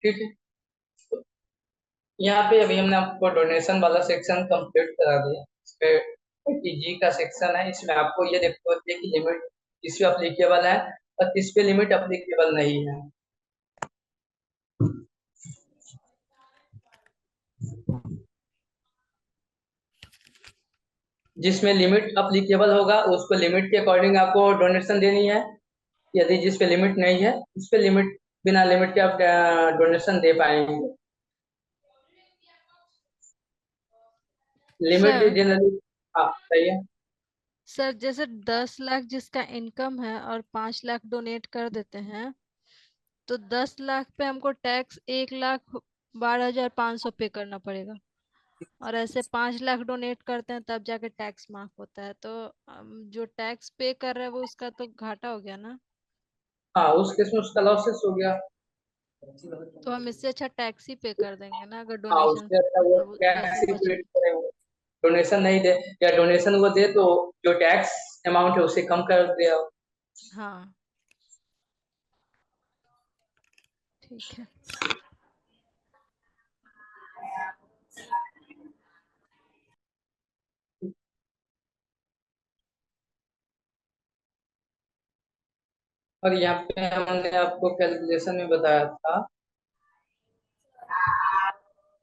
Speaker 1: ठीक है। यहाँ पे अभी हमने आपको डोनेशन वाला सेक्शन कंप्लीट करा दिया। इस पे 80G का सेक्शन है, इसमें आपको ये देखते होते हैं कि लिमिट किस पे अप्लीकेबल है और किस पे लिमिट अप्लीकेबल नहीं है। जिसमें लिमिट अप्लीकेबल होगा उसको लिमिट के अकॉर्डिंग आपको डोनेशन देनी है, यदि जिस पे लिमिट नहीं है उस पे लिमिट, बिना लिमिट के आप डोनेशन दे पाएंगे। लिमिट
Speaker 2: सर
Speaker 1: जनरली, हाँ सही है।
Speaker 2: सर जैसे 10 लाख जिसका इनकम है और 5 लाख डोनेट कर देते हैं, तो 10 लाख पे हमको टैक्स 1,12,500 पे करना पड़ेगा, और ऐसे 5 लाख डोनेट करते हैं तब जाके टैक्स माफ होता है, तो जो टैक्स पे कर रहा है वो उसका तो घाटा हो गया ना।
Speaker 1: हाँ उस केस में उसका लॉसेस हो गया।
Speaker 2: तो हम इससे अच्छा टैक्स ही पे कर देंगे ना, अगर
Speaker 1: हाँ
Speaker 2: डोनेशन
Speaker 1: उससे अच्छा वो
Speaker 2: मतलब
Speaker 1: टैक्स
Speaker 2: वैसे
Speaker 1: ही
Speaker 2: बच।
Speaker 1: पेड करे, डोनेशन नहीं दे, या डोनेशन वो दे तो जो टैक्स अमाउंट है उसे कम कर दिया।
Speaker 2: हाँ ठीक है।
Speaker 1: और यहाँ पे हमने आपको कैलकुलेशन में बताया था,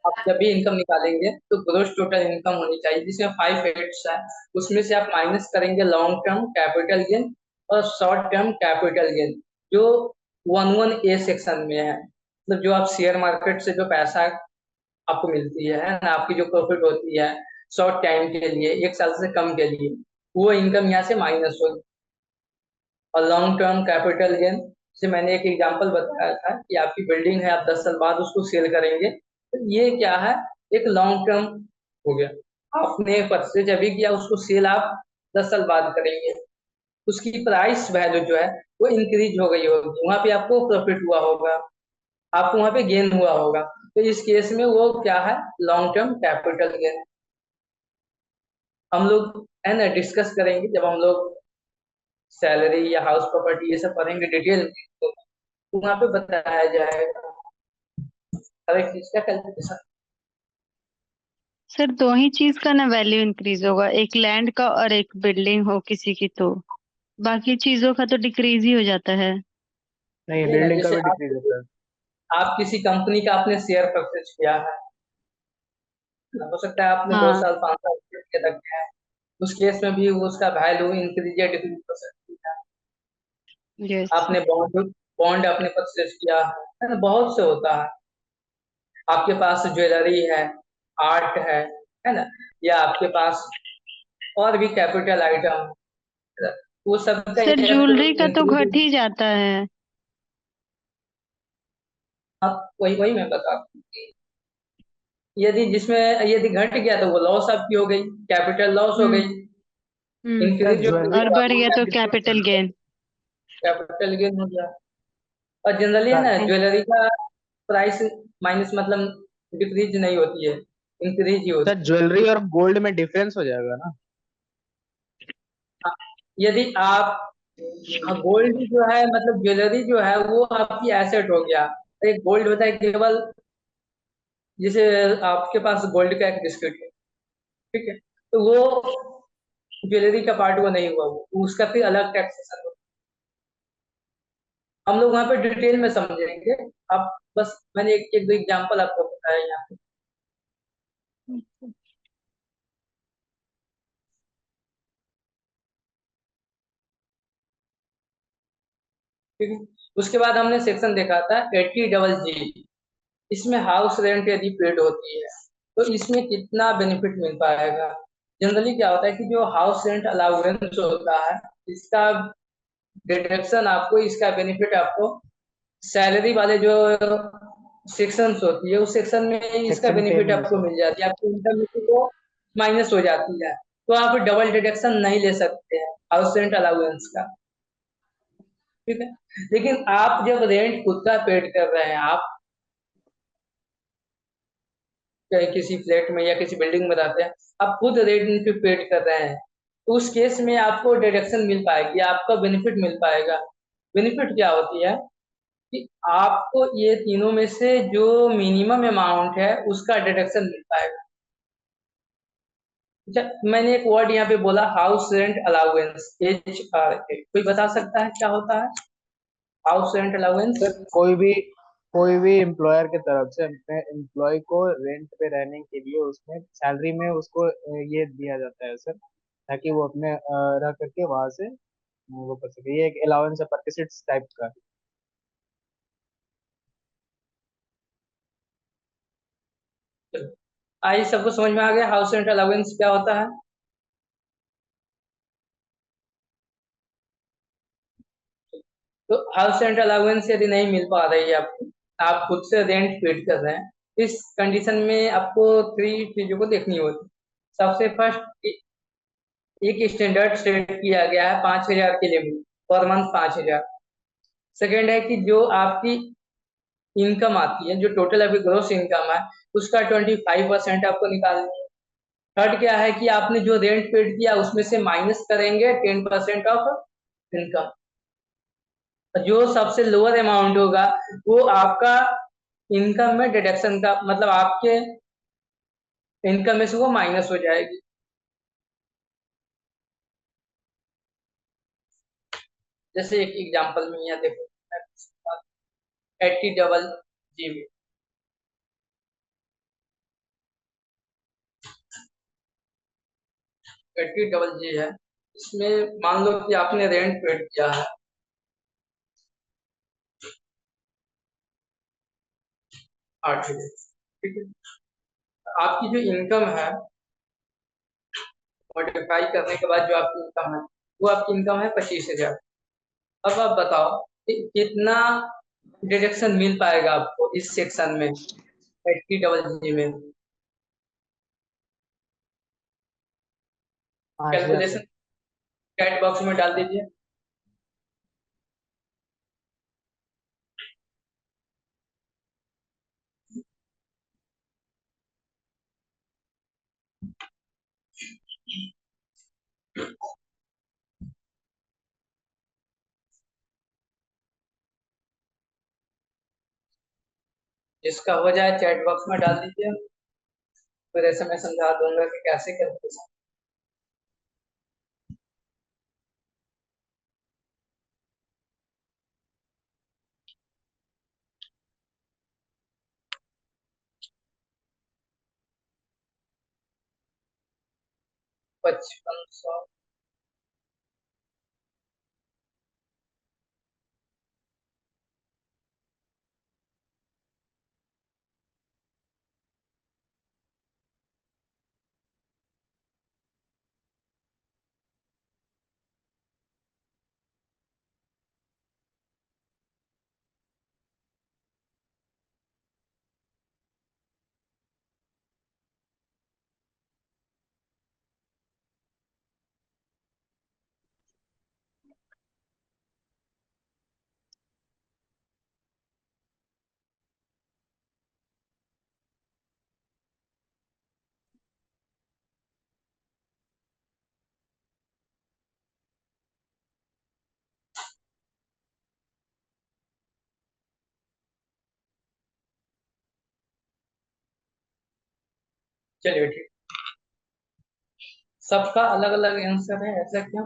Speaker 1: आप जब भी इनकम निकालेंगे तो ग्रोस टोटल इनकम होनी चाहिए, जिसमें 5 हेड्स है, उसमें से आप माइनस करेंगे लॉन्ग टर्म कैपिटल गेन और शॉर्ट टर्म कैपिटल गेन, जो 11A सेक्शन में है। मतलब जो आप शेयर मार्केट से जो पैसा आपको मिलती है ना, आपकी जो प्रॉफिट होती है शॉर्ट टाइम के लिए, 1 साल से कम के लिए, वो इनकम यहाँ से माइनस होगी। और लॉन्ग टर्म कैपिटल गेन से मैंने एक एग्जांपल बताया था कि आपकी बिल्डिंग है, आप 10 साल बाद उसको सेल करेंगे, तो ये क्या है, एक लॉन्ग टर्म हो गया। आपने परचेज अभी किया, उसको सेल आप 10 साल बाद करेंगे, उसकी प्राइस वैल्यू जो है वो इंक्रीज हो गई होगी, वहां पे आपको प्रॉफिट हुआ होगा, आपको वहां पे गेन हुआ होगा, तो इस केस में वो क्या है, लॉन्ग टर्म कैपिटल गेन। हम लोग है ना डिस्कस करेंगे जब हम लोग सैलरी या हाउस प्रॉपर्टी ये सब पढ़ेंगे डिटेल में, तो वहाँ पे बताया जाएगा हर एक चीज का कैलकुलेशन।
Speaker 5: सर दो ही चीज का ना वैल्यू इंक्रीज होगा, एक लैंड का और एक बिल्डिंग हो किसी की, तो बाकी चीजों का तो डिक्रीज ही हो जाता है।
Speaker 7: नहीं,
Speaker 1: नहीं ना,
Speaker 7: बिल्डिंग का
Speaker 1: जैसे
Speaker 7: भी डिक्रीज होता है।
Speaker 1: आप किसी कंपनी का आपने शेयर परचेज किया है, हो सकता है आपने 2 साल
Speaker 5: हाँ
Speaker 1: 5 साल के तक किया है, उस केस में भी उसका वैल्यू इंक्रीज या डिक्रीज हो सकती है।
Speaker 5: यस।
Speaker 1: आपने बॉन्ड बॉन्ड आपने परचेज किया है ना, बहुत से होता है। आपके पास ज्वेलरी है, आर्ट है ना, या आपके पास और भी कैपिटल आइटम, वो सब का
Speaker 5: सर ज्वेलरी का तो घट
Speaker 1: इंक्रीज।
Speaker 5: ही जाता है।
Speaker 1: आप वही वही मैं बता रहा हूँ कि यदि घट गया तो वो लॉस आपकी हो गई, कैपिटल लॉस हो गई।
Speaker 7: सर
Speaker 1: इंक्रीज जो
Speaker 7: ज्वेलरी
Speaker 5: और
Speaker 1: हो
Speaker 5: बढ़
Speaker 1: आपकी
Speaker 5: गया तो कैपिटल गेन।
Speaker 1: कैपिटल गेन हो गया। और जनरली है
Speaker 7: सर
Speaker 1: ना, ज्वेलरी का प्राइस माइनस मतलब डिक्रीज नहीं होती है, इंक्रीज ही होती
Speaker 7: सर ज्वेलरी और गोल्ड में डिफरेंस हो जाएगा ना?
Speaker 1: है। यदि आप गोल्ड जो है मतलब ज्वेलरी जो है वो आपकी एसेट हो गया। एक गोल्ड होता है केवल, जैसे आपके पास गोल्ड का एक बिस्किट है, ठीक है, तो वो ज्वेलरी का पार्ट वो नहीं हुआ, वो उसका फिर अलग टैक्सेशन होगा। हम लोग वहाँ पे डिटेल में समझेंगे। आप बस मैंने एक दो एग्जांपल आपको बताया यहाँ पे, ठीक है। उसके बाद हमने सेक्शन देखा था 80GG। इसमें हाउस रेंट यदि पेड होती है तो इसमें कितना बेनिफिट मिल पाएगा। जनरली क्या होता है कि जो हाउस रेंट अलाउंस होता है, इसका डिडक्शन आपको, इसका बेनिफिट आपको सैलरी वाले जो सेक्शंस होती है उस सेक्शन में इसका
Speaker 7: सेक्शन पे
Speaker 1: बेनिफिट
Speaker 7: में
Speaker 1: आपको
Speaker 7: सर।
Speaker 1: मिल जाती है, आपकी इनकम में से वो माइनस हो जाती है। तो आप डबल डिडक्शन नहीं ले सकते हैं हाउस रेंट अलाउंस का, ठीक है। लेकिन आप जब रेंट खुद का पेड कर रहे हैं, आप कहीं किसी फ्लैट में या किसी बिल्डिंग में रहते हैं, आप खुद रेंट पे पेड कर रहे हैं, तो उस केस में आपको डिडक्शन मिल पाएगी, आपका बेनिफिट मिल पाएगा। बेनिफिट क्या होती है कि आपको ये तीनों में से जो मिनिमम अमाउंट है उसका डिडक्शन मिल पाएगा। अच्छा, मैंने एक वर्ड यहाँ पे बोला, हाउस रेंट अलाउंस, HRA, कोई बता सकता है क्या होता है हाउस रेंट अलाउंस?
Speaker 7: सर कोई भी एम्प्लॉयर के तरफ से अपने एम्प्लॉय को रेंट पे रहने के लिए उसमें सैलरी में उसको ये दिया जाता है सर, ताकि वो अपने रह करके वहां से वो कर सके। ये एक अलाउंस है परकिसिट्स टाइप का।
Speaker 1: आइए, सबको समझ में आ गया हाउस रेंट अलाउंस क्या होता है? तो हाउस रेंट अलाउंस यदि नहीं मिल पा रही है आपको, आप खुद से रेंट पेड कर रहे हैं, इस कंडीशन में आपको 3 चीजों को देखनी होती। सबसे फर्स्ट, एक स्टैंडर्ड सेट किया गया है 5,000 के लिमिट, पर मंथ 5,000। सेकेंड है कि जो आपकी इनकम आती है, जो टोटल अभी ग्रोस इनकम है, उसका 25% आपको निकालनी है। थर्ड क्या है कि आपने जो रेंट पेड किया उसमें से माइनस करेंगे 10% ऑफ इनकम। जो सबसे लोअर अमाउंट होगा वो आपका इनकम में डिडक्शन का मतलब आपके इनकम में से वो माइनस हो जाएगी। जैसे एक एग्जांपल में यहाँ देखो, 80GG, 80GG है। इसमें मान लो कि आपने रेंट पेड किया है 8,000, ठीक है। आपकी जो इनकम है मल्टीप्लाई करने के बाद जो आपकी इनकम है, वो आपकी इनकम है 25,000। अब आप बताओ कि कितना डिडक्शन मिल पाएगा आपको इस सेक्शन में 80GG में?
Speaker 7: 5,000
Speaker 1: कैलकुलेशन
Speaker 7: सर।
Speaker 1: चैट बॉक्स में डाल दीजिए। जिसका हो जाए चैट बॉक्स में डाल दीजिए, फिर ऐसे मैं समझा दूंगा कि कैसे कैलकुलेशन। 5500। चलिए ठीक, सबका अलग अलग आंसर है, ऐसा क्यों?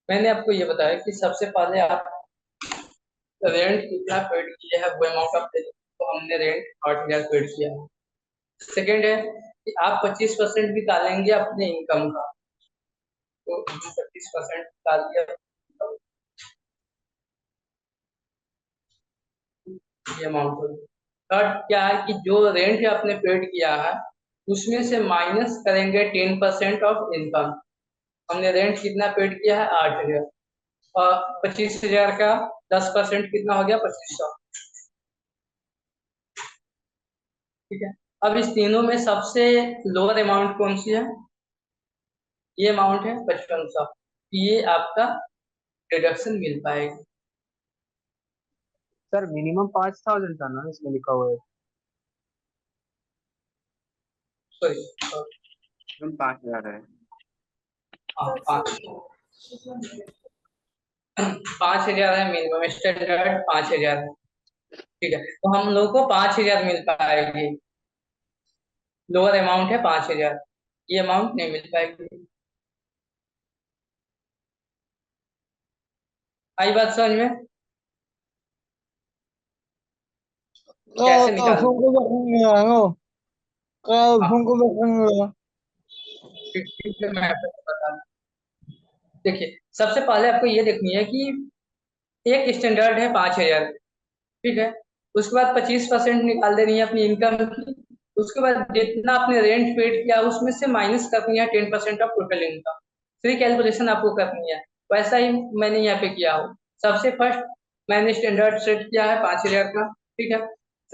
Speaker 1: मैंने आपको ये बताया कि सबसे पहले आप रेंट कितना पेड किया है वो अमाउंट आप दे दो, तो हमने रेंट 8000 पेड किया है। सेकेंड है कि आप 25% निकालेंगे अपने इनकम का, तो 25% निकाल दिया, ये अमाउंट। थर्ड क्या है कि जो रेंट आपने पेड किया है उसमें से माइनस करेंगे 10% ऑफ इनकम। हमने रेंट कितना पेड किया है 8000, और 25,000 का 10% कितना हो गया 2500। ठीक है, अब इस तीनों में सबसे लोअर अमाउंट कौन सी है? ये अमाउंट है 5500, ये आपका डिडक्शन मिल पाएगा।
Speaker 7: सर मिनिमम 5000 था ना इसमें लिखा हुआ है।
Speaker 1: सॉरी,
Speaker 8: हम 5000 है।
Speaker 1: हाँ 5000 है मिनिमम, स्टैंडर्ड 5000 है। ठीक है, तो हम लोग को 5000 मिल पाएगी, लोअर अमाउंट है 5000, ये अमाउंट नहीं मिल पाएगी। आई बात समझ में? कैसे निकाल? ठीक है, मैं आपको बता दूं। देखिए, सबसे पहले आपको ये देखनी है कि एक स्टैंडर्ड है 5000, ठीक है, उसके बाद 25% निकाल देनी है अपनी इनकम की, उसके बाद जितना आपने रेंट पेड किया उसमें से माइनस करनी है 10% ऑफ टोटल इनकम। फिर कैलकुलेशन आपको करनी है, वैसा ही मैंने यहाँ पे किया हो। सबसे फर्स्ट मैंने स्टैंडर्ड सेट किया है 5000 का, ठीक है।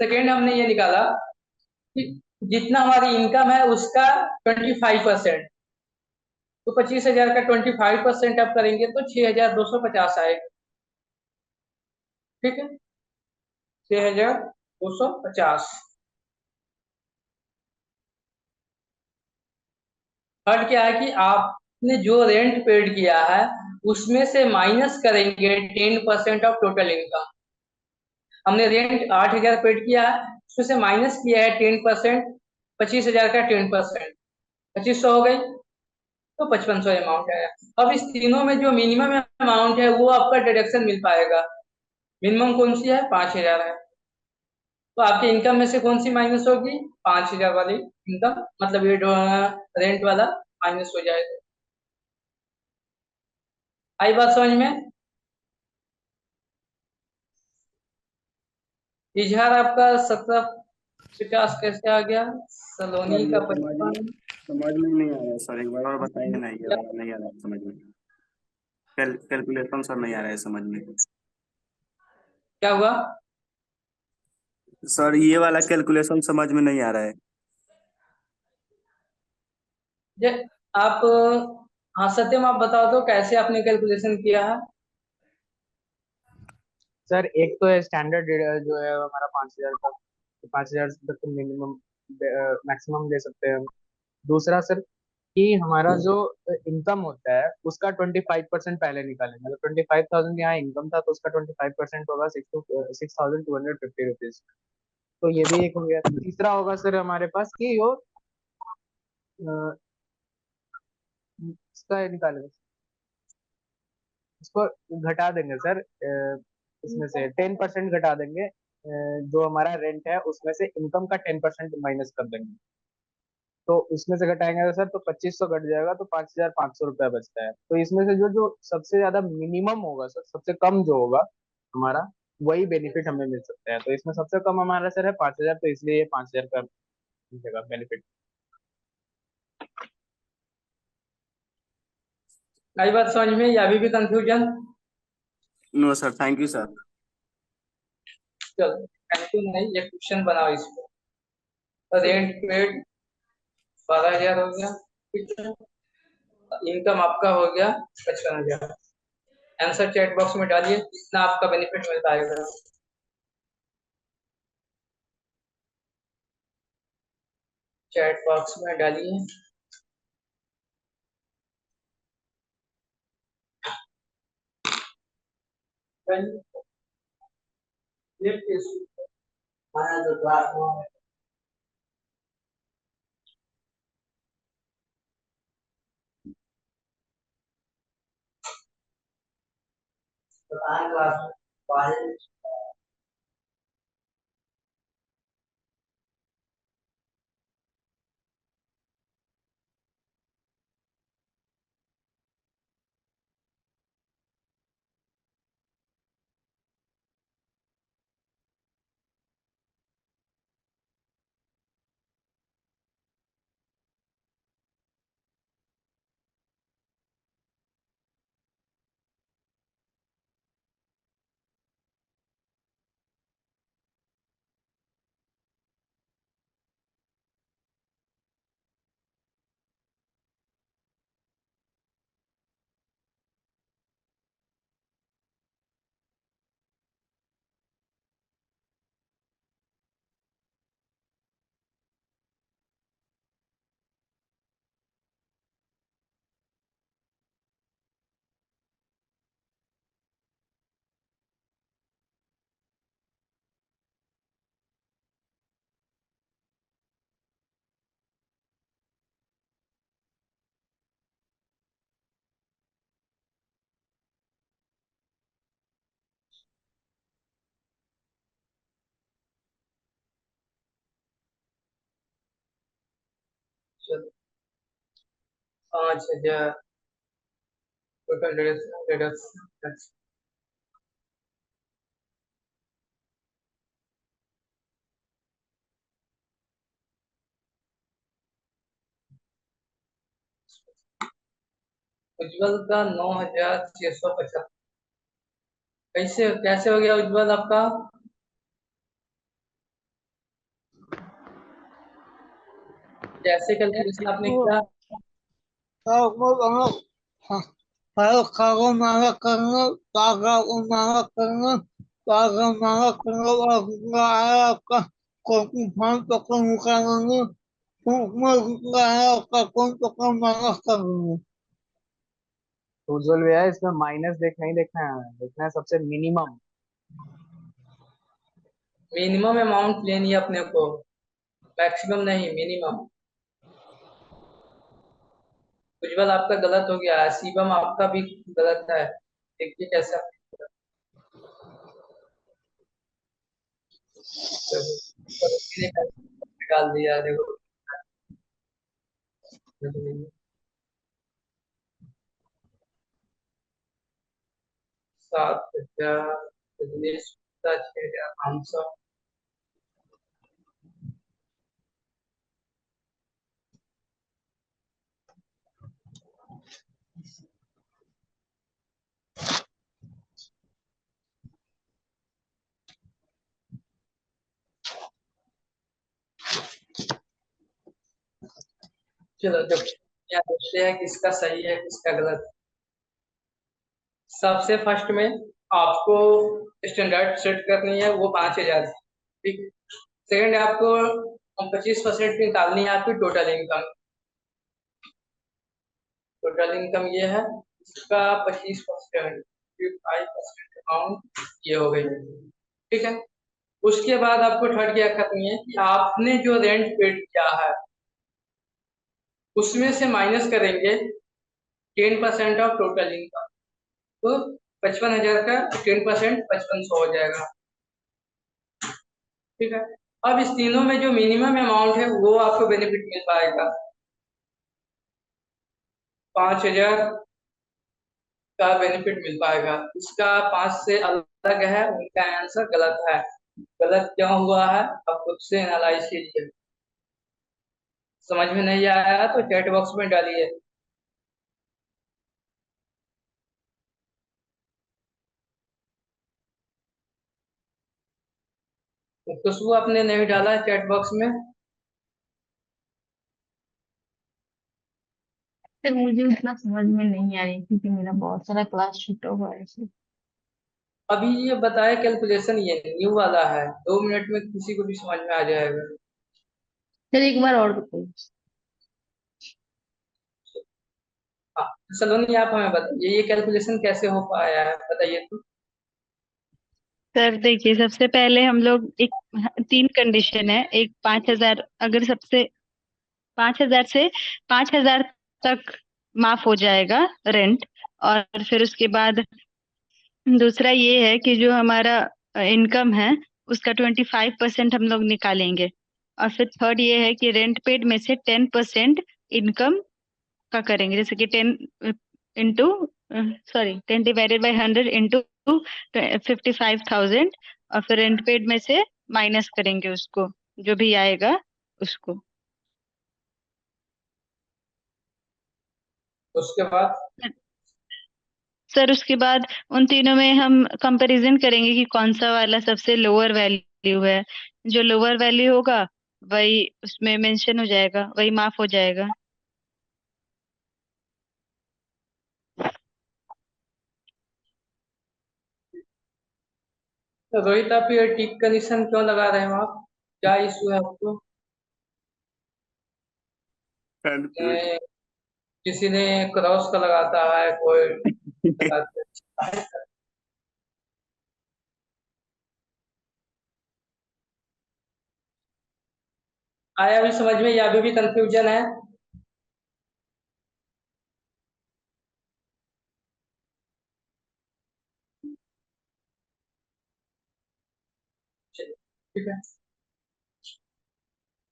Speaker 1: सेकेंड हमने ये निकाला कि जितना हमारी इनकम है उसका 25%, तो 25,000 का 25% आप करेंगे तो 6250 आएगा। ठीक है, 6250। थर्ड क्या है कि आपने जो रेंट पेड किया है उसमें से माइनस करेंगे 10% ऑफ टोटल इनकम। हमने रेंट 8000 पेड किया है, उसमें से माइनस किया है 10%, 25,000 का 10%, 2500 हो गई, तो 5500 अमाउंट है। अब इस तीनों में जो मिनिमम अमाउंट है वो आपका डिडक्शन मिल पाएगा। मिनिमम कौन सी है? 5000 है, तो आपके इनकम में से कौन सी माइनस होगी? 5000 वाली इनकम, मतलब ये रेंट वाला माइनस हो जाएगा। आई बात समझ में? इजहार आपका 1750 कैसे आ गया?
Speaker 8: सर
Speaker 1: सलोनी
Speaker 8: ये
Speaker 1: का
Speaker 8: समझ में नहीं आ रहा है सर, एक बार और बताइए ना, ये वाला नहीं आ रहा है समझ में। कैलकुलेशन सर नहीं आ रहा है समझ में।
Speaker 1: क्या हुआ?
Speaker 8: सर ये वाला कैलकुलेशन समझ में नहीं आ रहा है।
Speaker 1: जे आप, हाँ सत्यम आप बताओ तो कैसे आपने कैलकुलेशन किया है?
Speaker 7: सर एक तो है स्टैंडर्ड जो है हमारा 5000 का, तो 5000 तक तो मिनिमम मैक्सिमम दे सकते हैं हम। दूसरा सर कि हमारा जो इनकम होता है उसका 25% पहले निकालेंगे, मतलब 25,000 यहाँ इनकम था तो उसका 25% होगा 6,250 रुपीज। तो ये भी एक हो गया। तीसरा होगा सर हमारे पास कि वो इसका निकालेंगे, इसको घटा देंगे सर, इसमें से 10% घटा देंगे, जो हमारा रेंट है उसमें से इनकम का 10% माइनस कर देंगे, तो इसमें से घटाएंगे तो सर तो 2500 घट जाएगा, तो 5500 रुपया बचता है। तो इसमें से जो जो सबसे ज्यादा मिनिमम होगा सर, सबसे कम जो होगा हमारा, वही बेनिफिट हमें मिल सकता है। तो इसमें सबसे कम हमारा सर है 5000, तो इसलिए ये 5000 का मिलेगा बेनिफिट।
Speaker 1: कई बात समझ में, या अभी भी confusion?
Speaker 8: No sir, thank you sir.
Speaker 1: चलो थैंक यू नहीं, ये क्वेश्चन बनाओ इसको। रेंट पेड 12000 हो गया, ठीक है। इनकम आपका हो गया 55,000। आंसर चैट बॉक्स में डालिए, कितना आपका बेनिफिट मिल पाएगा। चैट बॉक्स में डालिए। चलो 5000 टोटल डिडक्शन। उज्जवल का 9675। कैसे कैसे हो गया उज्जवल आपका? कैसे कैलकुलेशन आपने किया?
Speaker 7: तो उज्जवल भैया इसमें माइनस देखना ही देखना है, देखना है सबसे मिनिमम।
Speaker 1: मिनिमम अमाउंट लेनी है अपने को, मैक्सिमम नहीं, मिनिमम। उज्जवल आपका गलत हो गया है, शिवम आपका भी गलत है। देखिए कैसे आपने निकाल दिया, देखो। 7000 6,500। चलो देखो, क्या देखते हैं किसका सही है किसका गलत। सबसे फर्स्ट में आपको स्टैंडर्ड सेट करनी है, वो 5000, ठीक। सेकंड आपको 25% निकालनी है आपकी टोटल इनकम। टोटल इनकम ये है, इसका 25%, 5% अमाउंट ये हो गई, ठीक है। उसके बाद आपको थर्ड क्या करनी है कि आपने जो रेंट पेड किया है उसमें से माइनस करेंगे 10% ऑफ टोटल इनकम, तो 55,000 का 10% 5500 हो जाएगा। ठीक है, अब इस तीनों में जो मिनिमम अमाउंट है वो आपको बेनिफिट मिल पाएगा 5,000 का बेनिफिट मिल पाएगा। इसका 5 से अलग है, उनका आंसर गलत है। गलत क्यों हुआ है आप खुद से एनालाइज कीजिए। समझ में नहीं आया तो चैट बॉक्स में डालिए। खुशबू आपने नहीं डाला चैट बॉक्स में?
Speaker 10: सर मुझे उतना समझ में नहीं आ रही क्योंकि मेरा बहुत सारा क्लास छूटा हुआ है सर।
Speaker 1: अभी ये बताया कैलकुलेशन ये न्यू वाला है, 2 मिनट में किसी को भी समझ में आ जाएगा।
Speaker 10: सर एक बार और बताइए।
Speaker 1: हाँ सलोनी आप हमें बताइए ये कैलकुलेशन कैसे हो पाया है, बताइए तो।
Speaker 5: सर देखिए, सबसे पहले हम लोग एक 3 कंडीशन है। एक 5,000, अगर सबसे 5,000 से 5,000 तक माफ हो जाएगा रेंट। और फिर उसके बाद दूसरा ये है कि जो हमारा इनकम है उसका 25% हम लोग निकालेंगे। और फिर थर्ड ये है कि रेंट पेड में से 10% इनकम का करेंगे, जैसे कि 10 इंटू 10 डिवाइडेड बाय 100 इंटू 55,000। और फिर रेंट पेड में से माइनस करेंगे उसको, जो भी आएगा उसको।
Speaker 1: उसके बाद
Speaker 5: सर उसके बाद उन तीनों में हम कंपैरिजन करेंगे कि कौन सा वाला सबसे लोअर वैल्यू है। जो लोअर वैल्यू होगा वही उसमें मेंशन हो जाएगा, वही माफ हो जाएगा।
Speaker 1: तो रोहित आप ये टिक कंडीशन क्यों लगा रहे हो आप, क्या इशू है आपको? किसी ने क्रॉस का लगाता है, कोई लगाता है। आया अभी समझ में या अभी भी कंफ्यूजन है? ठीक है,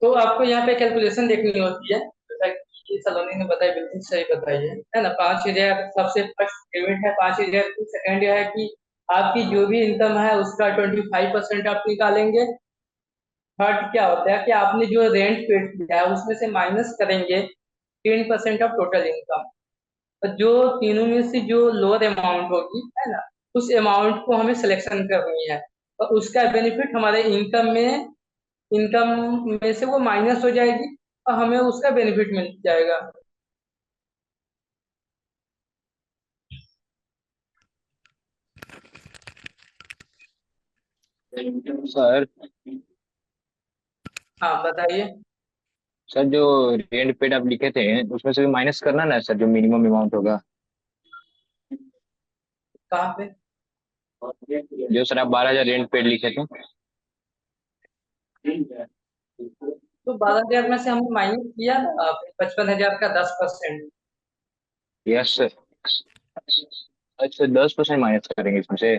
Speaker 1: तो आपको यहाँ पे कैलकुलेशन देखनी होती है, जैसा कि सलोनी ने बताया, बिल्कुल सही बताई है ना। 5,000 सबसे फर्स्ट लिमिट है 5,000 की। सेकेंड है कि आपकी जो भी इनकम है उसका 25% आप निकालेंगे। थर्ड क्या होता है कि आपने जो रेंट पेड किया है उसमें से माइनस करेंगे 10% ऑफ टोटल इनकम। तो जो तीनों में से जो लोअर अमाउंट होगी है ना, उस अमाउंट को हमें सिलेक्शन करनी है और उसका बेनिफिट हमारे इनकम में से वो माइनस हो जाएगी और हमें उसका बेनिफिट मिल जाएगा।
Speaker 11: सर
Speaker 1: हाँ बताइए।
Speaker 11: सर जो रेंट पेड आप लिखे थे उसमें से भी माइनस करना ना सर, जो मिनिमम अमाउंट होगा।
Speaker 1: कहाँ पे?
Speaker 11: जो सर आप 12,000 रेंट पेड लिखे थे।
Speaker 1: तो 12,000 में से हमने माइनस किया ना 55,000 का 10%।
Speaker 11: Yes sir. अच्छा 10% माइनस करेंगे इसमें से।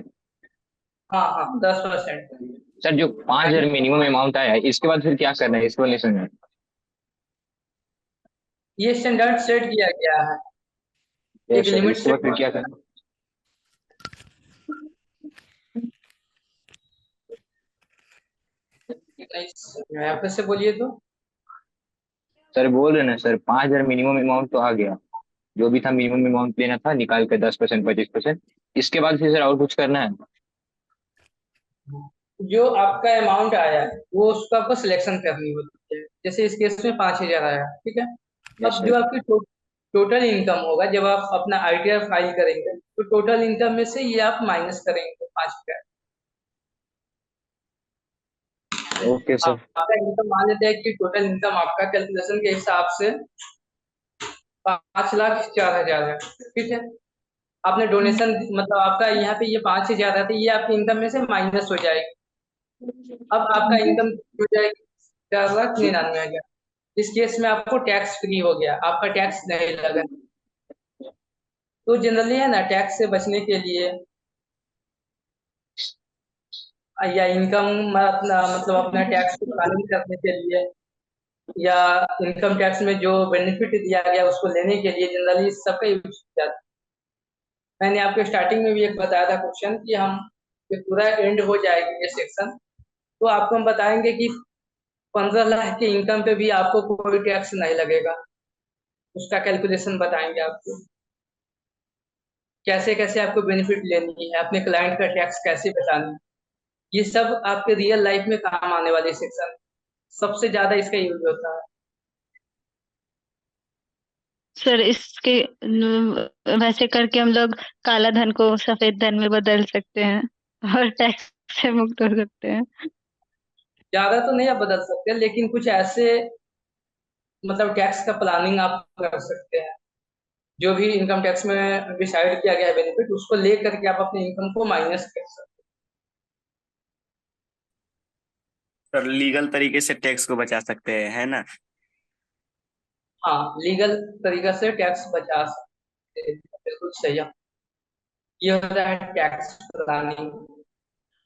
Speaker 1: हाँ हाँ 10%।
Speaker 11: सर जो 5,000 मिनिमम अमाउंट आया है इसके बाद फिर क्या करना है एक्सप्लेनेशन में।
Speaker 1: ये स्टैंडर्ड सेट किया गया है, एक
Speaker 11: यस सर,
Speaker 1: लिमिट
Speaker 11: इसके बाद
Speaker 1: सेट।
Speaker 11: फिर क्या करना है।
Speaker 1: यहाँ पे से बोलिए तो।
Speaker 11: सर बोल रहे ना सर, 5,000 मिनिमम अमाउंट तो आ गया, जो भी था मिनिमम अमाउंट लेना था निकाल के 10% 25%। इसके बाद फिर सर और कुछ करना है।
Speaker 1: जो आपका अमाउंट आया है वो उसका आपको सिलेक्शन करनी होती है। जैसे इस केस में 5,000 आया, ठीक है।
Speaker 11: यस
Speaker 1: अब
Speaker 11: सर।
Speaker 1: जो आपकी टोटल इनकम होगा जब आप अपना आईटीआर फाइल करेंगे तो टोटल इनकम में से ये आप माइनस करेंगे 5,000।
Speaker 11: Okay sir.
Speaker 1: आपका इनकम मान लेते हैं कि टोटल इनकम आपका कैलकुलेशन के हिसाब से 5,04,000 है, ठीक है। आपने डोनेशन मतलब आपका यहाँ पे ये 5,000 है तो ये आपकी इनकम में से माइनस हो जाएगी। अब आपका इनकम हो जाएगी 4,99,000। इस केस में आपको टैक्स फ्री हो गया, आपका टैक्स नहीं लगा। तो जनरली है ना, टैक्स से बचने के लिए या इनकम अपना मतलब अपना टैक्स को प्लानिंग करने के लिए या इनकम टैक्स में जो बेनिफिट दिया गया उसको लेने के लिए जनरली सबका यूज किया जाता है। मैंने आपको स्टार्टिंग में भी एक बताया था क्वेश्चन कि हम ये पूरा एंड हो जाएगी ये सेक्शन, तो आपको हम बताएंगे कि 15 लाख के इनकम पे भी आपको कोई टैक्स नहीं लगेगा। उसका कैलकुलेशन बताएंगे आपको, कैसे कैसे आपको बेनिफिट लेनी है, अपने क्लाइंट का टैक्स कैसे बचाना है। ये सब आपके रियल लाइफ में काम आने वाले सेक्शन, सबसे ज्यादा इसका यूज होता है।
Speaker 5: सर इसके वैसे करके हम लोग काला धन को सफेद धन में बदल सकते हैं और टैक्स से मुक्त हो सकते हैं।
Speaker 1: ज्यादा तो नहीं आप बदल सकते, लेकिन कुछ ऐसे मतलब टैक्स का प्लानिंग आप कर सकते हैं। जो भी इनकम टैक्स में डिसाइड किया गया है बेनिफिट, उसको ले करके आप अपने इनकम को माइनस कर सकते
Speaker 8: सर लीगल तरीके से टैक्स को बचा सकते हैं, है ना?
Speaker 1: हैं। हाँ, लीगल तरीका से टैक्स बचा सकते हैं, बिल्कुल सही है। ये होता है टैक्स प्लानिंग।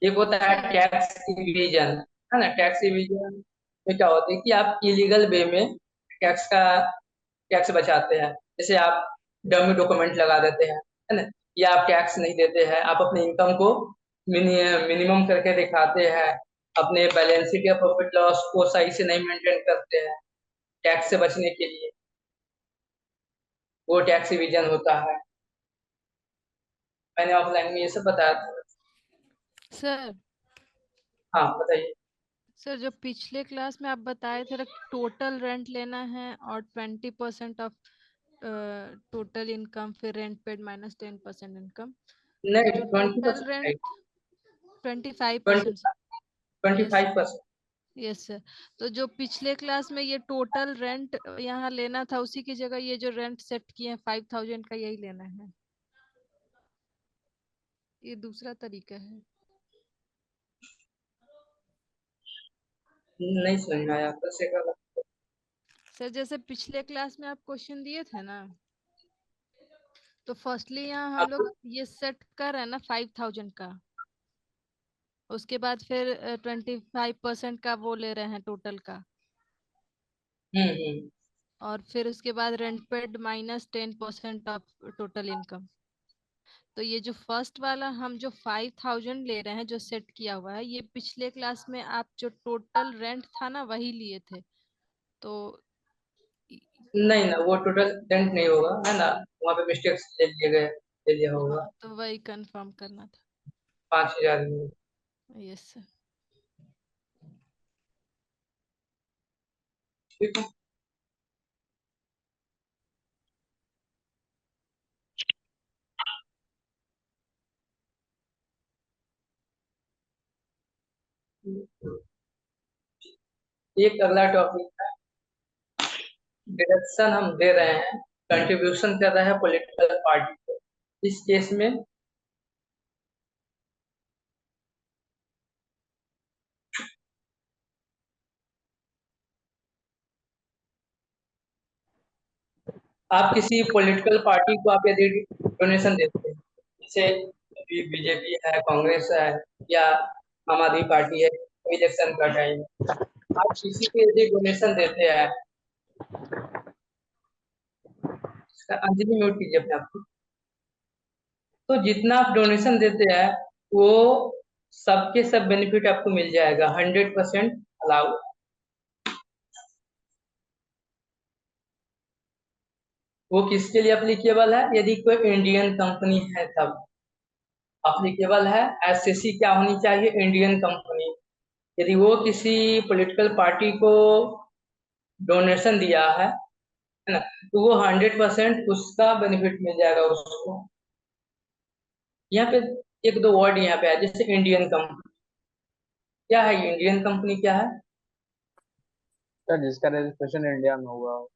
Speaker 1: एक होता है
Speaker 2: सर
Speaker 1: टैक्स इविजन, है ना। टैक्स इविजन में क्या होता है कि आप इलीगल वे में टैक्स बचाते हैं। जैसे आप डमी डॉक्यूमेंट लगा देते हैं, है ना, या आप टैक्स नहीं देते हैं, आप अपने इनकम को मिनिमम करके दिखाते हैं, अपने बैलेंस शीट या प्रॉफिट लॉस को सही से नहीं मेंटेन करते हैं टैक्स से बचने के लिए, वो टैक्स इविजन होता है। मैंने ऑफलाइन में ये सब बताया था।
Speaker 2: सर
Speaker 1: हाँ बताइए।
Speaker 2: सर जो पिछले क्लास में आप बताए थे टोटल रेंट लेना है और 20% ऑफ टोटल इनकम, फिर रेंट पेड माइनस 10% इनकम,
Speaker 1: नहीं,
Speaker 2: तो जो
Speaker 1: 20%
Speaker 2: टोटल रेंट
Speaker 1: नहीं,
Speaker 2: 25%।
Speaker 1: 25%।
Speaker 2: Yes sir. तो जो पिछले क्लास में ये टोटल रेंट यहाँ लेना था, उसी की जगह ये जो रेंट सेट किए हैं 5000 का, यही लेना है। ये दूसरा तरीका है।
Speaker 1: नहीं समझ में आया, फिर से कर।
Speaker 2: सर जैसे पिछले क्लास में आप क्वेश्चन दिए थे ना, तो फर्स्टली यहाँ हम
Speaker 1: आपको
Speaker 2: लोग ये सेट कर रहे हैं ना 5000 का, उसके बाद फिर 25% का वो ले रहे हैं टोटल का,
Speaker 1: हम्म।
Speaker 2: और फिर उसके बाद rent paid minus 10% of total income. तो ये जो फर्स्ट वाला हम जो 5000 ले रहे हैं जो सेट किया हुआ है, ये पिछले क्लास में आप जो टोटल रेंट था ना वही लिए थे। तो
Speaker 1: नहीं ना, वो टोटल रेंट नहीं होगा, है ना, वहाँ पे मिस्टेक्स ले लिया होगा।
Speaker 2: हाँ, तो वही कंफर्म करना था।
Speaker 1: 5000 में।
Speaker 2: Yes sir.
Speaker 1: ठीक है। एक अगला टॉपिक है, डिडक्शन हम दे रहे हैं, कंट्रीब्यूशन कर रहा है पॉलिटिकल पार्टी को। इस केस में आप किसी पॉलिटिकल पार्टी को आप यदि डोनेशन देते हैं, जैसे बीजेपी है, कांग्रेस है, या आम आदमी पार्टी है, इलेक्शन का टाइम, आप किसी को यदि डोनेशन देते हैं, अंजलि म्यूट कीजिए अपने आप को। तो जितना आप डोनेशन देते हैं वो सबके सब बेनिफिट आपको मिल जाएगा, 100% अलाउ। वो किसके लिए अप्लीकेबल है? यदि कोई इंडियन कंपनी है तब अप्लीकेबल है। एससीसी क्या होनी चाहिए? Indian company. यदि वो किसी पॉलिटिकल पार्टी को डोनेशन दिया है ना, तो वो 100% उसका बेनिफिट मिल जाएगा उसको। यहाँ पे एक दो वर्ड यहाँ पे है, जैसे इंडियन कंपनी। क्या है इंडियन कंपनी? क्या है?
Speaker 7: सर जिसका रजिस्ट्रेशन इंडिया में हुआ हो।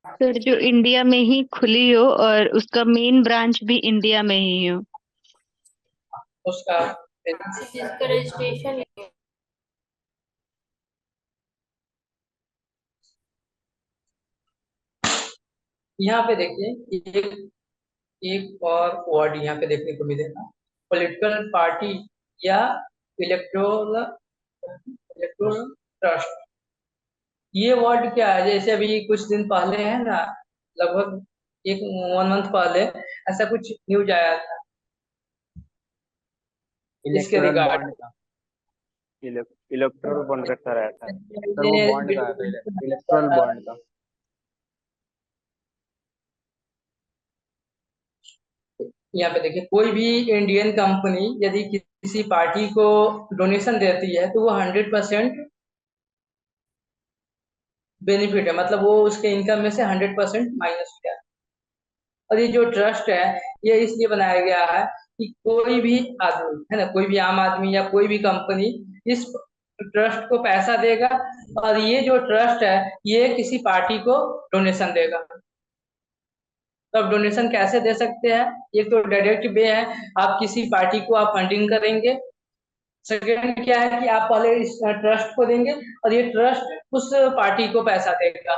Speaker 5: सर जो इंडिया में ही खुली हो और उसका मेन ब्रांच भी इंडिया में ही हो।
Speaker 1: उसका
Speaker 6: जिसका रजिस्ट्रेशन
Speaker 1: यहाँ पे देखिए एक एक और वर्ड यहाँ पे देखने को मिलेगा, पॉलिटिकल पार्टी या इलेक्टोरल इलेक्टोरल ट्रस्ट। ये वर्ड क्या है, जैसे अभी कुछ दिन पहले है ना, लगभग एक 1 मंथ पहले ऐसा कुछ न्यूज आया था इसके
Speaker 7: इलेक्टोरल
Speaker 1: रिगार्ड।
Speaker 7: बॉन्ड का
Speaker 8: इलेक्ट्रोल बॉन्ड का सर आया था।
Speaker 7: सर वो बॉन्ड का था, इलेक्टोरल बॉन्ड का।
Speaker 1: यहाँ पे देखिए, कोई भी इंडियन कंपनी यदि किसी पार्टी को डोनेशन देती है तो वो 100% बेनिफिट है, मतलब वो उसके इनकम में से 100% माइनस हो जाता है। और ये जो ट्रस्ट है ये इसलिए बनाया गया है कि कोई भी आदमी है ना, कोई भी आम आदमी या कोई भी कंपनी इस ट्रस्ट को पैसा देगा, और ये जो ट्रस्ट है ये किसी पार्टी को डोनेशन देगा। तो आप डोनेशन कैसे दे सकते हैं? एक तो डायरेक्ट वे है, आप किसी पार्टी को आप फंडिंग करेंगे। सेकेंड क्या है कि आप पहले इस ट्रस्ट को देंगे और ये ट्रस्ट उस पार्टी को पैसा देगा।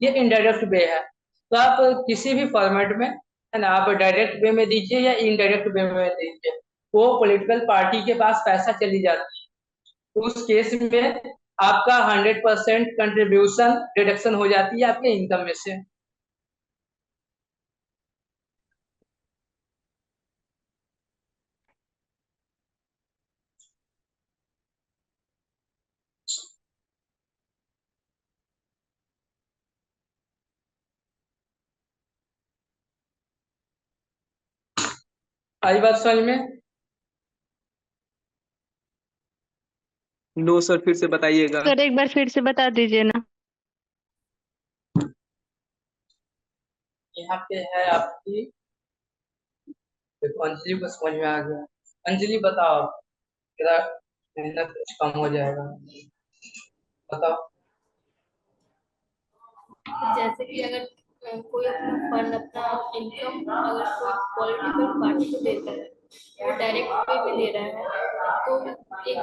Speaker 1: ये इनडायरेक्ट वे है। तो आप किसी भी फॉर्मेट में है ना, आप डायरेक्ट वे में दीजिए या इनडायरेक्ट वे में दीजिए, वो पॉलिटिकल पार्टी के पास पैसा चली जाती है। उस केस में आपका 100% कंट्रीब्यूशन डिडक्शन हो जाती है आपके इनकम में से। आई बात समझ में?
Speaker 12: नो सर, फिर से बताइएगा।
Speaker 5: सर एक बार फिर से बता दीजिए ना।
Speaker 1: यहाँ पे है आपकी, देखो अंजलि को समझ में आ गया। अंजलि बताओ, तेरा मेहनत कुछ कम हो जाएगा, बताओ।
Speaker 6: जैसे कि अगर कोई अपना फंड, अपना इनकम अगर कोई पॉलिटिकल पार्टी को देता है, वो डायरेक्ट पे में दे रहा है, तो एक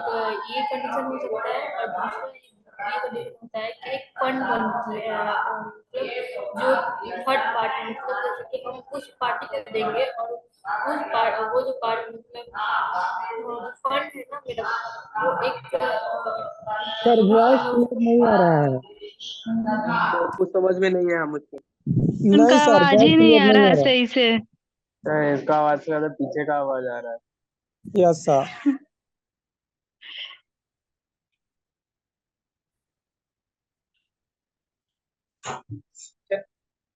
Speaker 6: ये कंडीशन हो सकता है। और दूसरा ये कंडीशन होता है कि एक फंड बनती है, मतलब जो थर्ड पार्टी, मतलब जैसे कि हम कुछ पार्टी को देंगे और वो जो पार्टी, मतलब फंड है ना मेरा, वो एक
Speaker 9: सर वॉइस क्लियर नहीं आ रहा है।
Speaker 12: सर कुछ समझ में नहीं आया मुझको।
Speaker 9: नहीं
Speaker 5: उनका
Speaker 9: सर,
Speaker 5: आवाज
Speaker 9: वॉइस
Speaker 5: ही नहीं
Speaker 9: क्लियर
Speaker 5: आ
Speaker 9: नहीं
Speaker 5: रहा
Speaker 9: आ
Speaker 5: है
Speaker 9: रहा।
Speaker 5: सही से।
Speaker 7: इसका आवाज से ज्यादा पीछे का आवाज आ रहा है।
Speaker 9: Yes sir.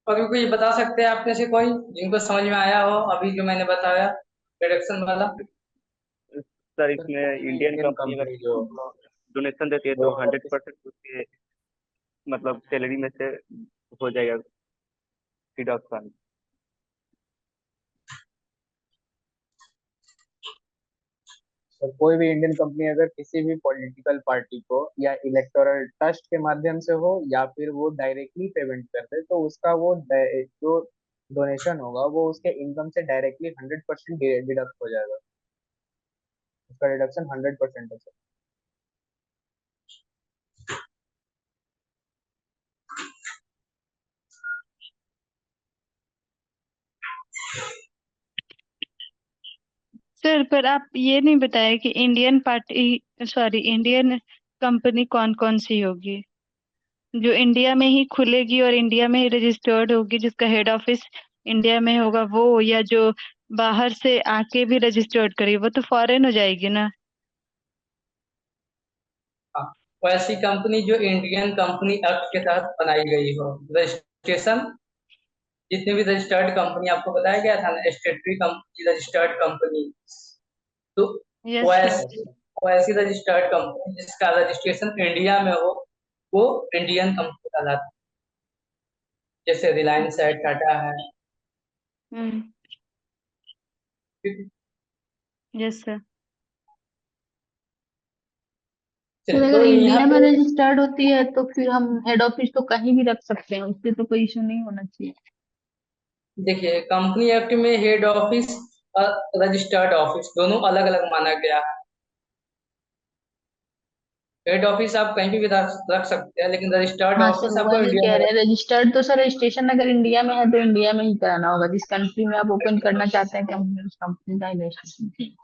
Speaker 1: अभी कोई बता सकते हैं आप में से कोई जिनको समझ में आया हो अभी जो मैंने बताया डिडक्शन वाला?
Speaker 8: सर इसमें इंडियन कंपनी अगर
Speaker 7: कंपनी जो
Speaker 8: डोनेशन देती है
Speaker 7: वो
Speaker 8: तो 100% उसके मतलब सैलरी में से हो जाएगा डिडक्शन।
Speaker 7: और कोई भी इंडियन कंपनी अगर किसी भी पॉलिटिकल पार्टी को या इलेक्टोरल ट्रस्ट के माध्यम से हो या फिर वो डायरेक्टली पेमेंट कर दे, तो उसका वो जो डोनेशन होगा वो उसके इनकम से डायरेक्टली 100% डिडक्ट हो जाएगा। उसका डिडक्शन 100% है।
Speaker 5: सर पर आप ये नहीं बताए कि Indian party, sorry Indian company कौन कौन सी होगी जो इंडिया में ही खुलेगी और इंडिया में ही रजिस्टर्ड होगी, जिसका हेड ऑफिस इंडिया में होगा वो, या जो बाहर से आके भी रजिस्टर्ड करेगी वो तो फॉरेन हो जाएगी ना।
Speaker 1: हाँ, वैसी कंपनी जो इंडियन कंपनी एक्ट के तहत बनाई गई हो। रजिस्ट्रेशन जितने भी रजिस्टर्ड कंपनी आपको बताया गया था ना, स्टेटरी कंपनी, रजिस्टर्ड कंपनी, तो
Speaker 5: यस सर।
Speaker 1: वैसी रजिस्टर्ड कंपनी जिसका रजिस्ट्रेशन इंडिया में हो वो इंडियन कंपनी कहलाती है। जैसे रिलायंस है, टाटा है।
Speaker 5: हम्म। Yes sir.
Speaker 10: सर
Speaker 1: चलिए,
Speaker 10: अगर
Speaker 1: तो यहाँ
Speaker 10: इंडिया में
Speaker 1: पे
Speaker 10: रजिस्टर्ड होती है तो फिर हम हेड ऑफिस तो कहीं भी रख सकते हैं, उससे तो कोई इशू नहीं होना चाहिए।
Speaker 1: देखिए, कंपनी एक्ट में हेड ऑफिस और रजिस्टर्ड ऑफिस दोनों अलग अलग माना गया है। हेड ऑफिस आप कहीं भी रख सकते हैं, लेकिन रजिस्टर्ड
Speaker 10: हाँ सर
Speaker 1: ऑफिस आपको
Speaker 10: वही
Speaker 1: इंडिया
Speaker 10: कह
Speaker 1: में
Speaker 10: रहे हैं, रजिस्टर्ड तो सर रजिस्ट्रेशन अगर इंडिया में है तो इंडिया में ही कराना होगा, जिस कंट्री में आप ओपन करना चाहते हैं कंपनी, उस कंपनी का ही रजिस्ट्रेशन।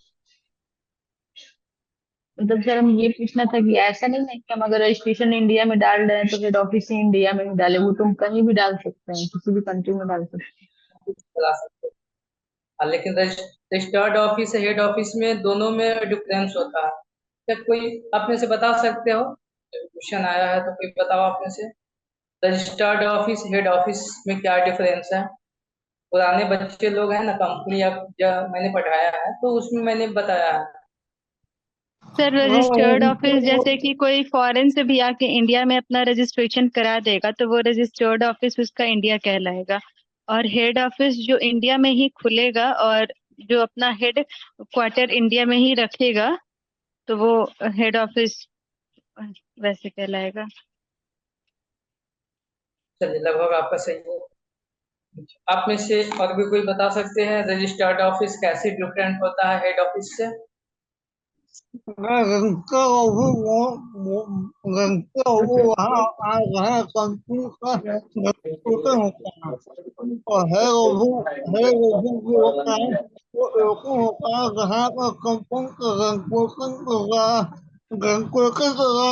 Speaker 10: मतलब सर हम ये पूछना था कि ऐसा नहीं है कि हम अगर रजिस्ट्रेशन इंडिया में डाल रहे हैं तो हेड ऑफिस से इंडिया में ही डाले, वो तो हम कहीं भी डाल सकते हैं, किसी भी कंट्री में डाल सकते हैं।
Speaker 1: चला सकते हैं। लेकिन रजिस्टर्ड ऑफिस हेड ऑफिस में दोनों में डिफरेंस होता है। क्या कोई अपने से बता सकते हो? क्वेश्चन आया है तो कोई बताओ अपने से। रजिस्टर्ड ऑफिस हेड ऑफिस में क्या डिफरेंस है? पुराने बच्चे लोग हैं ना, कंपनी अब जब मैंने पढ़ाया है तो उसमें मैंने बताया है।
Speaker 5: सर रजिस्टर्ड ऑफिस जैसे कि कोई फॉरेन से भी आके इंडिया में अपना रजिस्ट्रेशन करा देगा तो वो रजिस्टर्ड ऑफिस उसका इंडिया कहलाएगा। और हेड ऑफिस जो इंडिया में ही खुलेगा और जो अपना हेड क्वार्टर इंडिया में ही रखेगा तो वो हेड ऑफिस वैसे कहलाएगा।
Speaker 1: चलिए, लगभग आपका सही है। आप में से और भी कोई बता सकते हैं रजिस्टर्ड ऑफिस कैसे डिफरेंट होता है हेड ऑफिस से?
Speaker 9: और है वो भी होता है, वो एक ही होता है जहाँ पर कंपनी का रजिस्ट्रेशन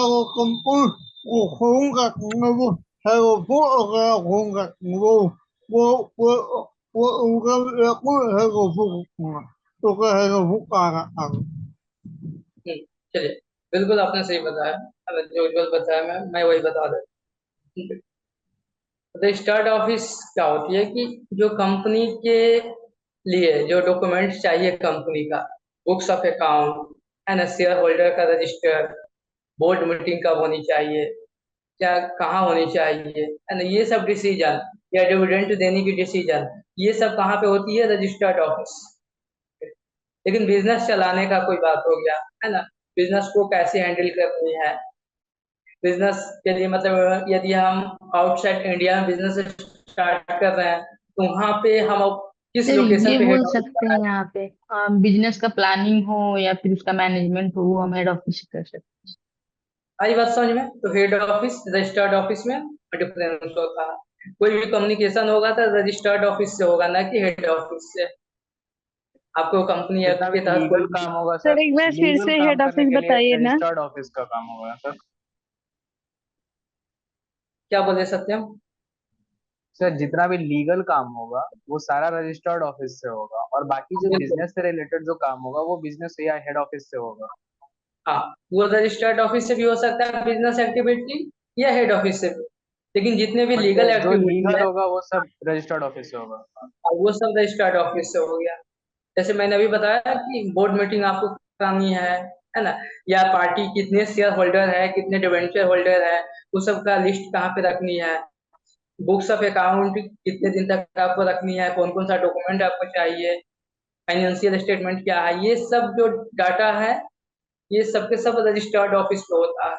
Speaker 9: वो कंपनी वो होगा वो है वो अगर होगा वो वो वो उनका एक ही है वो तो क्या है वो कहा
Speaker 1: चलिए, बिल्कुल आपने सही बताया। जो उज्जवल बताया मैं वही बता देता हूँ। रजिस्टर्ड ऑफिस क्या होती है कि जो कंपनी के लिए जो डॉक्यूमेंट्स चाहिए कंपनी का, बुक्स ऑफ अकाउंट है ना, शेयर होल्डर का रजिस्टर, बोर्ड मीटिंग कब होनी चाहिए, क्या कहाँ होनी चाहिए, है ना, ये सब डिसीजन या डिविडेंड देने की डिसीजन, ये सब कहाँ पे होती है? Registered office. लेकिन बिजनेस चलाने का कोई बात हो गया, है ना, बिजनेस को कैसे हैंडल करनी है, बिजनेस के लिए मतलब यदि हम आउटसाइड इंडिया में बिजनेस स्टार्ट कर रहे हैं तो वहाँ पे हम किस
Speaker 10: सर
Speaker 1: लोकेशन
Speaker 10: ये
Speaker 1: पे
Speaker 10: बोल
Speaker 1: हेड ऑफिस
Speaker 10: सकते हैं
Speaker 1: बनाए?
Speaker 10: यहाँ पे बिजनेस का प्लानिंग हो या फिर उसका मैनेजमेंट हो, वो हम हेड ऑफिस से कर सकते
Speaker 1: आई बात समझ में? तो हेड ऑफिस रजिस्टर्ड ऑफिस में डिफरेंस होता है। कोई भी कम्युनिकेशन होगा तो रजिस्टर्ड ऑफिस से होगा, ना कि हेड ऑफिस से। आपको कंपनी एक्ट
Speaker 7: जितना भी
Speaker 1: के तहत कोई
Speaker 7: लीगल
Speaker 1: भी
Speaker 7: काम होगा
Speaker 5: सर
Speaker 7: सर,
Speaker 5: एक बार फिर
Speaker 7: लीगल
Speaker 5: से
Speaker 7: काम
Speaker 5: हेड
Speaker 7: करने
Speaker 5: ऑफिस
Speaker 7: के लिए
Speaker 5: बताइए ना।
Speaker 7: रजिस्टर्ड ऑफिस का काम होगा सर।
Speaker 1: क्या बोले सत्यम?
Speaker 7: सर जितना भी लीगल काम होगा वो सारा रजिस्टर्ड ऑफिस से होगा, और बाकी जो
Speaker 1: बिल्कुल।
Speaker 7: बिजनेस से रिलेटेड जो काम होगा वो बिजनेस या हेड ऑफिस से होगा।
Speaker 1: हाँ, वो रजिस्टर्ड ऑफिस से भी हो सकता है बिजनेस एक्टिविटी, या हेड ऑफिस से भी। लेकिन जितने भी
Speaker 7: बट
Speaker 1: लीगल
Speaker 7: जो
Speaker 1: एक्टिविटी
Speaker 7: लीगल
Speaker 1: है,
Speaker 7: होगा वो सब रजिस्टर्ड ऑफिस से होगा।
Speaker 1: वो सब रजिस्टर्ड ऑफिस से हो गया। जैसे मैंने अभी बताया कि बोर्ड मीटिंग आपको करानी है ना, या पार्टी कितने शेयर होल्डर है, कितने डिवेंचर होल्डर है, उस सब का लिस्ट कहाँ पे रखनी है, बुक्स ऑफ अकाउंट कितने दिन तक आपको रखनी है, कौन कौन सा डॉक्यूमेंट आपको चाहिए, फाइनेंशियल स्टेटमेंट क्या है, ये सब जो डाटा है, ये सब के सब रजिस्टर्ड ऑफिस पे होता है।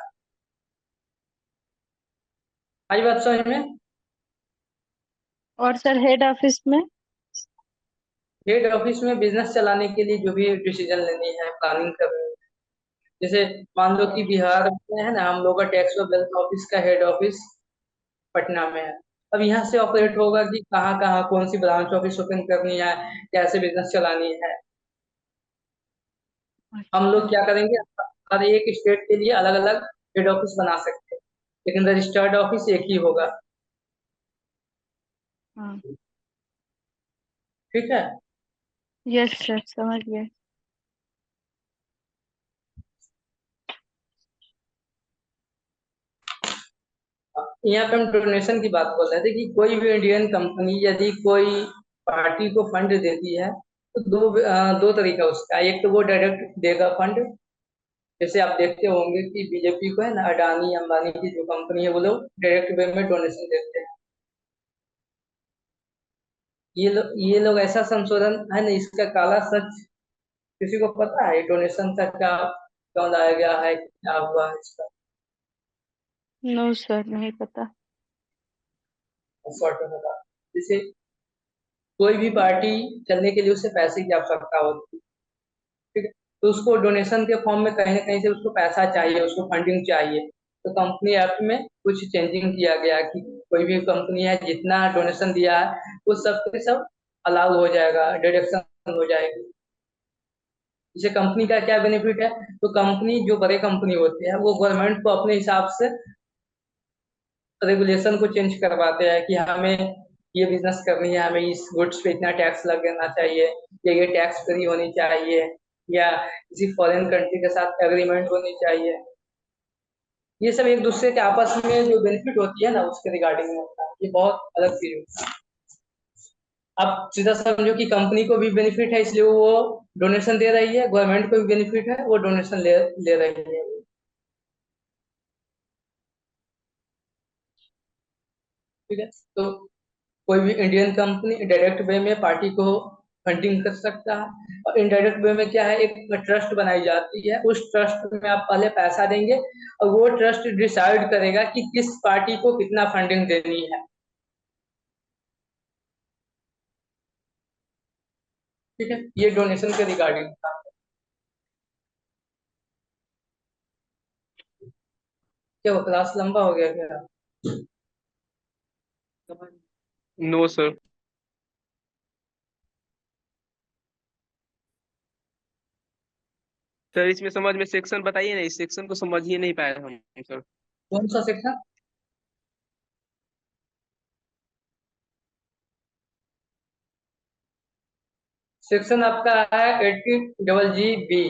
Speaker 1: आई बात समझ में?
Speaker 5: और सर हेड ऑफिस में?
Speaker 1: हेड ऑफिस में बिजनेस चलाने के लिए जो भी डिसीजन लेनी है, प्लानिंग करनी है। जैसे मान लो कि बिहार में है ना, हम लोग का टैक्स और वेल्थ ऑफिस का हेड ऑफिस पटना में है। अब यहाँ से ऑपरेट होगा कि कहाँ कहाँ कौन सी ब्रांच ऑफिस ओपन करनी है, कैसे बिजनेस चलानी है। हम लोग क्या करेंगे, हर एक स्टेट के लिए अलग अलग हेड ऑफिस बना सकते हैं, लेकिन रजिस्टर्ड ऑफिस एक ही होगा।
Speaker 5: हाँ।
Speaker 1: ठीक है।
Speaker 5: यस सर समझ गए।
Speaker 1: यहाँ पे हम डोनेशन की बात बोल रहे थे कि कोई भी इंडियन कंपनी यदि कोई पार्टी को फंड देती है तो दो तरीका उसका। एक तो वो डायरेक्ट देगा फंड, जैसे आप देखते होंगे कि बीजेपी को है ना, अडानी अंबानी की जो कंपनी है वो लोग डायरेक्ट वे में डोनेशन देते हैं। ये लोग ऐसा संशोधन है ना, इसका काला सच किसी को पता है डोनेशन का क्या क्यों लाया गया है, क्या हुआ है इसका?
Speaker 5: नो सर नहीं पता।
Speaker 1: शॉर्ट में बता। जैसे कोई भी पार्टी चलने के लिए उसे पैसे की आवश्यकता होती है, ठीक है। तो उसको डोनेशन के फॉर्म में कहीं ना कहीं से उसको पैसा चाहिए, उसको फंडिंग चाहिए। तो कंपनी एक्ट में कुछ चेंजिंग किया गया कि कोई भी कंपनी है जितना डोनेशन दिया है वो सब के सब अलाउ हो जाएगा, डिडक्शन हो जाएगी। इसे कंपनी का क्या बेनिफिट है, तो कंपनी जो बड़े कंपनी होते हैं वो गवर्नमेंट को अपने हिसाब से रेगुलेशन को चेंज करवाते हैं कि हमें ये बिजनेस करनी है, हमें इस गुड्स पे इतना टैक्स लगना चाहिए, या ये टैक्स फ्री होनी चाहिए, या किसी फॉरेन कंट्री के साथ एग्रीमेंट होनी चाहिए। ये सब एक दूसरे के आपस में जो बेनिफिट होती है ना उसके रिगार्डिंग में होता है, ये बहुत अलग चीज होता है। आप सीधा समझो कि कंपनी को भी बेनिफिट है इसलिए वो डोनेशन दे रही है, गवर्नमेंट को भी बेनिफिट है वो डोनेशन ले रही है। ठीक है, तो कोई भी इंडियन कंपनी डायरेक्ट वे में पार्टी को फंडिंग कर सकता है, और इनडायरेक्ट वे में क्या है, एक ट्रस्ट बनाई जाती है, उस ट्रस्ट में आप पहले पैसा देंगे और वो ट्रस्ट डिसाइड करेगा कि किस पार्टी को कितना फंडिंग देनी है। ठीक है, ये डोनेशन के रिगार्डिंग था। क्या वो क्लास लंबा हो गया क्या?
Speaker 12: No sir. सर इसमें समझ में सेक्शन बताइए ना, इस सेक्शन को समझ ही नहीं पाए हम सर।
Speaker 1: कौन सा सेक्शन? सेक्शन आपका है 80GG।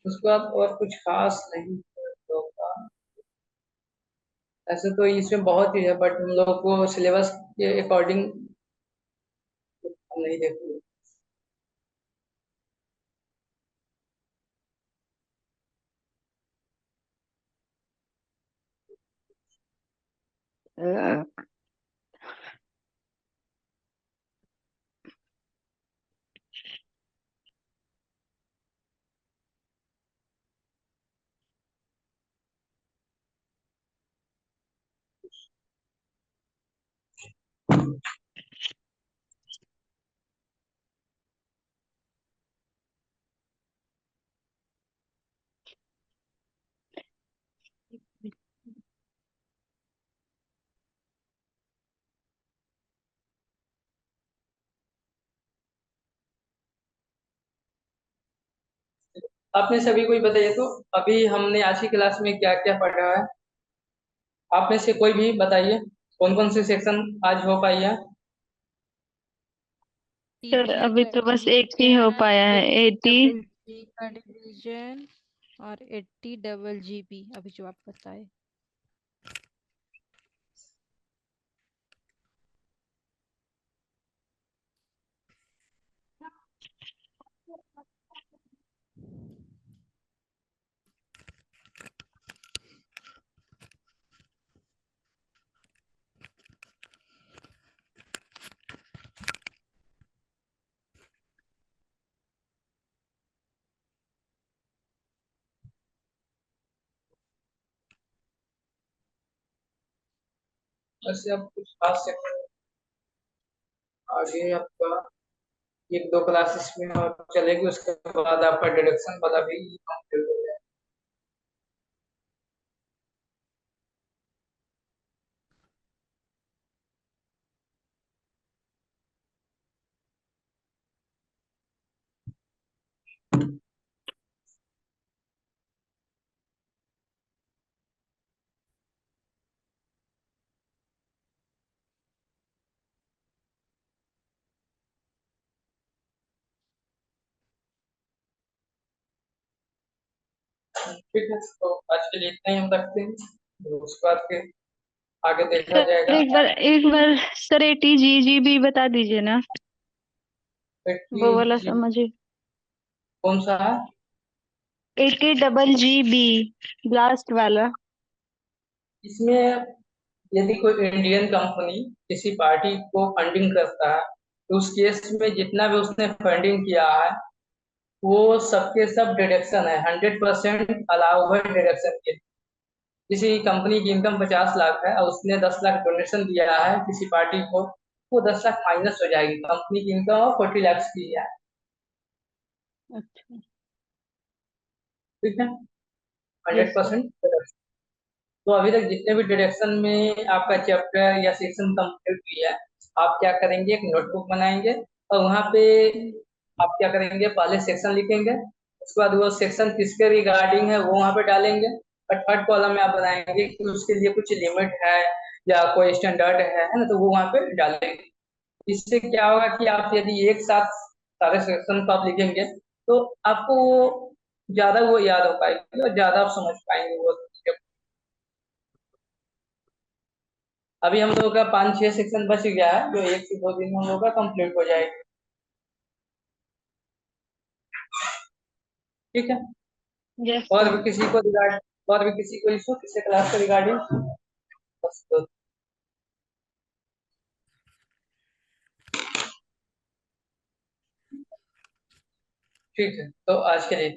Speaker 1: उसके बाद और कुछ खास नहीं होगा। ऐसे तो इसमें बहुत ही है बट हम लोग को सिलेबस के अकॉर्डिंग नहीं देखते। आपने सभी को ही बताइए तो अभी हमने आज की क्लास में क्या क्या पढ़ा है। आप में से कोई भी बताइए कौन कौन सी सेक्शन आज हो पाई है।
Speaker 5: सर अभी तो बस एक ही हो पाया है, 80।
Speaker 2: का डिवीजन और 80GG अभी जो आप बताए।
Speaker 1: वैसे अब कुछ खास सेक्शन आगे आपका एक दो क्लासेस में और चलेगी, उसके बाद आपका डिडक्शन वाला भी कंप्लीट हो जाएगा। ठीक है, तो आज के लिए इतना ही हम रखते हैं, तो उसके बाद फिर आगे देखा
Speaker 5: सर
Speaker 1: जाएगा।
Speaker 5: एक बार सर 80GG भी बता दीजिए ना, वो वाला
Speaker 1: 80G
Speaker 5: समझिए।
Speaker 1: कौन सा है?
Speaker 5: 80GG ब्लास्ट वाला।
Speaker 1: इसमें यदि कोई इंडियन कंपनी किसी पार्टी को फंडिंग करता है तो उस केस में जितना भी उसने फंडिंग किया है वो सबके सब डिडक्शन है, 100% अलाउ है डिडक्शन के। किसी कंपनी की इनकम 50 लाख है और उसने 10 लाख डोनेशन दिया है किसी पार्टी को, वो 10 लाख माइनस हो जाएगी। कंपनी की इनकम 40 लाख की है
Speaker 5: अच्छा।
Speaker 1: ठीक है,
Speaker 5: यस सर।
Speaker 1: 100%। तो अभी तक जितने भी डिडक्शन में आपका चैप्टर या सेक्शन कंप्लीट हुई है, आप क्या करेंगे, एक नोटबुक बनाएंगे और वहाँ पे आप क्या करेंगे, पहले सेक्शन लिखेंगे, उसके बाद वो सेक्शन किसके रिगार्डिंग है वो वहाँ पे डालेंगे, और थर्ड कॉलम में आप बनाएंगे कि उसके लिए कुछ लिमिट है या कोई स्टैंडर्ड है ना, तो वो वहाँ पे डालेंगे। इससे क्या होगा कि आप यदि एक साथ सारे सेक्शन को आप लिखेंगे तो आपको वो ज्यादा वो याद हो पाएगी और ज्यादा आप समझ पाएंगे वो। अभी हम लोगों का 5-6 सेक्शन बच गया है, जो 1 से 2 दिन में हम लोगों का कंप्लीट हो जाएगा। ठीक है,
Speaker 5: यस
Speaker 1: और
Speaker 5: सर।
Speaker 1: भी किसी को रिगार्ड और भी किसी को इशू किसी क्लास के रिगार्डिंग? बस तो ठीक है, तो आज के लिए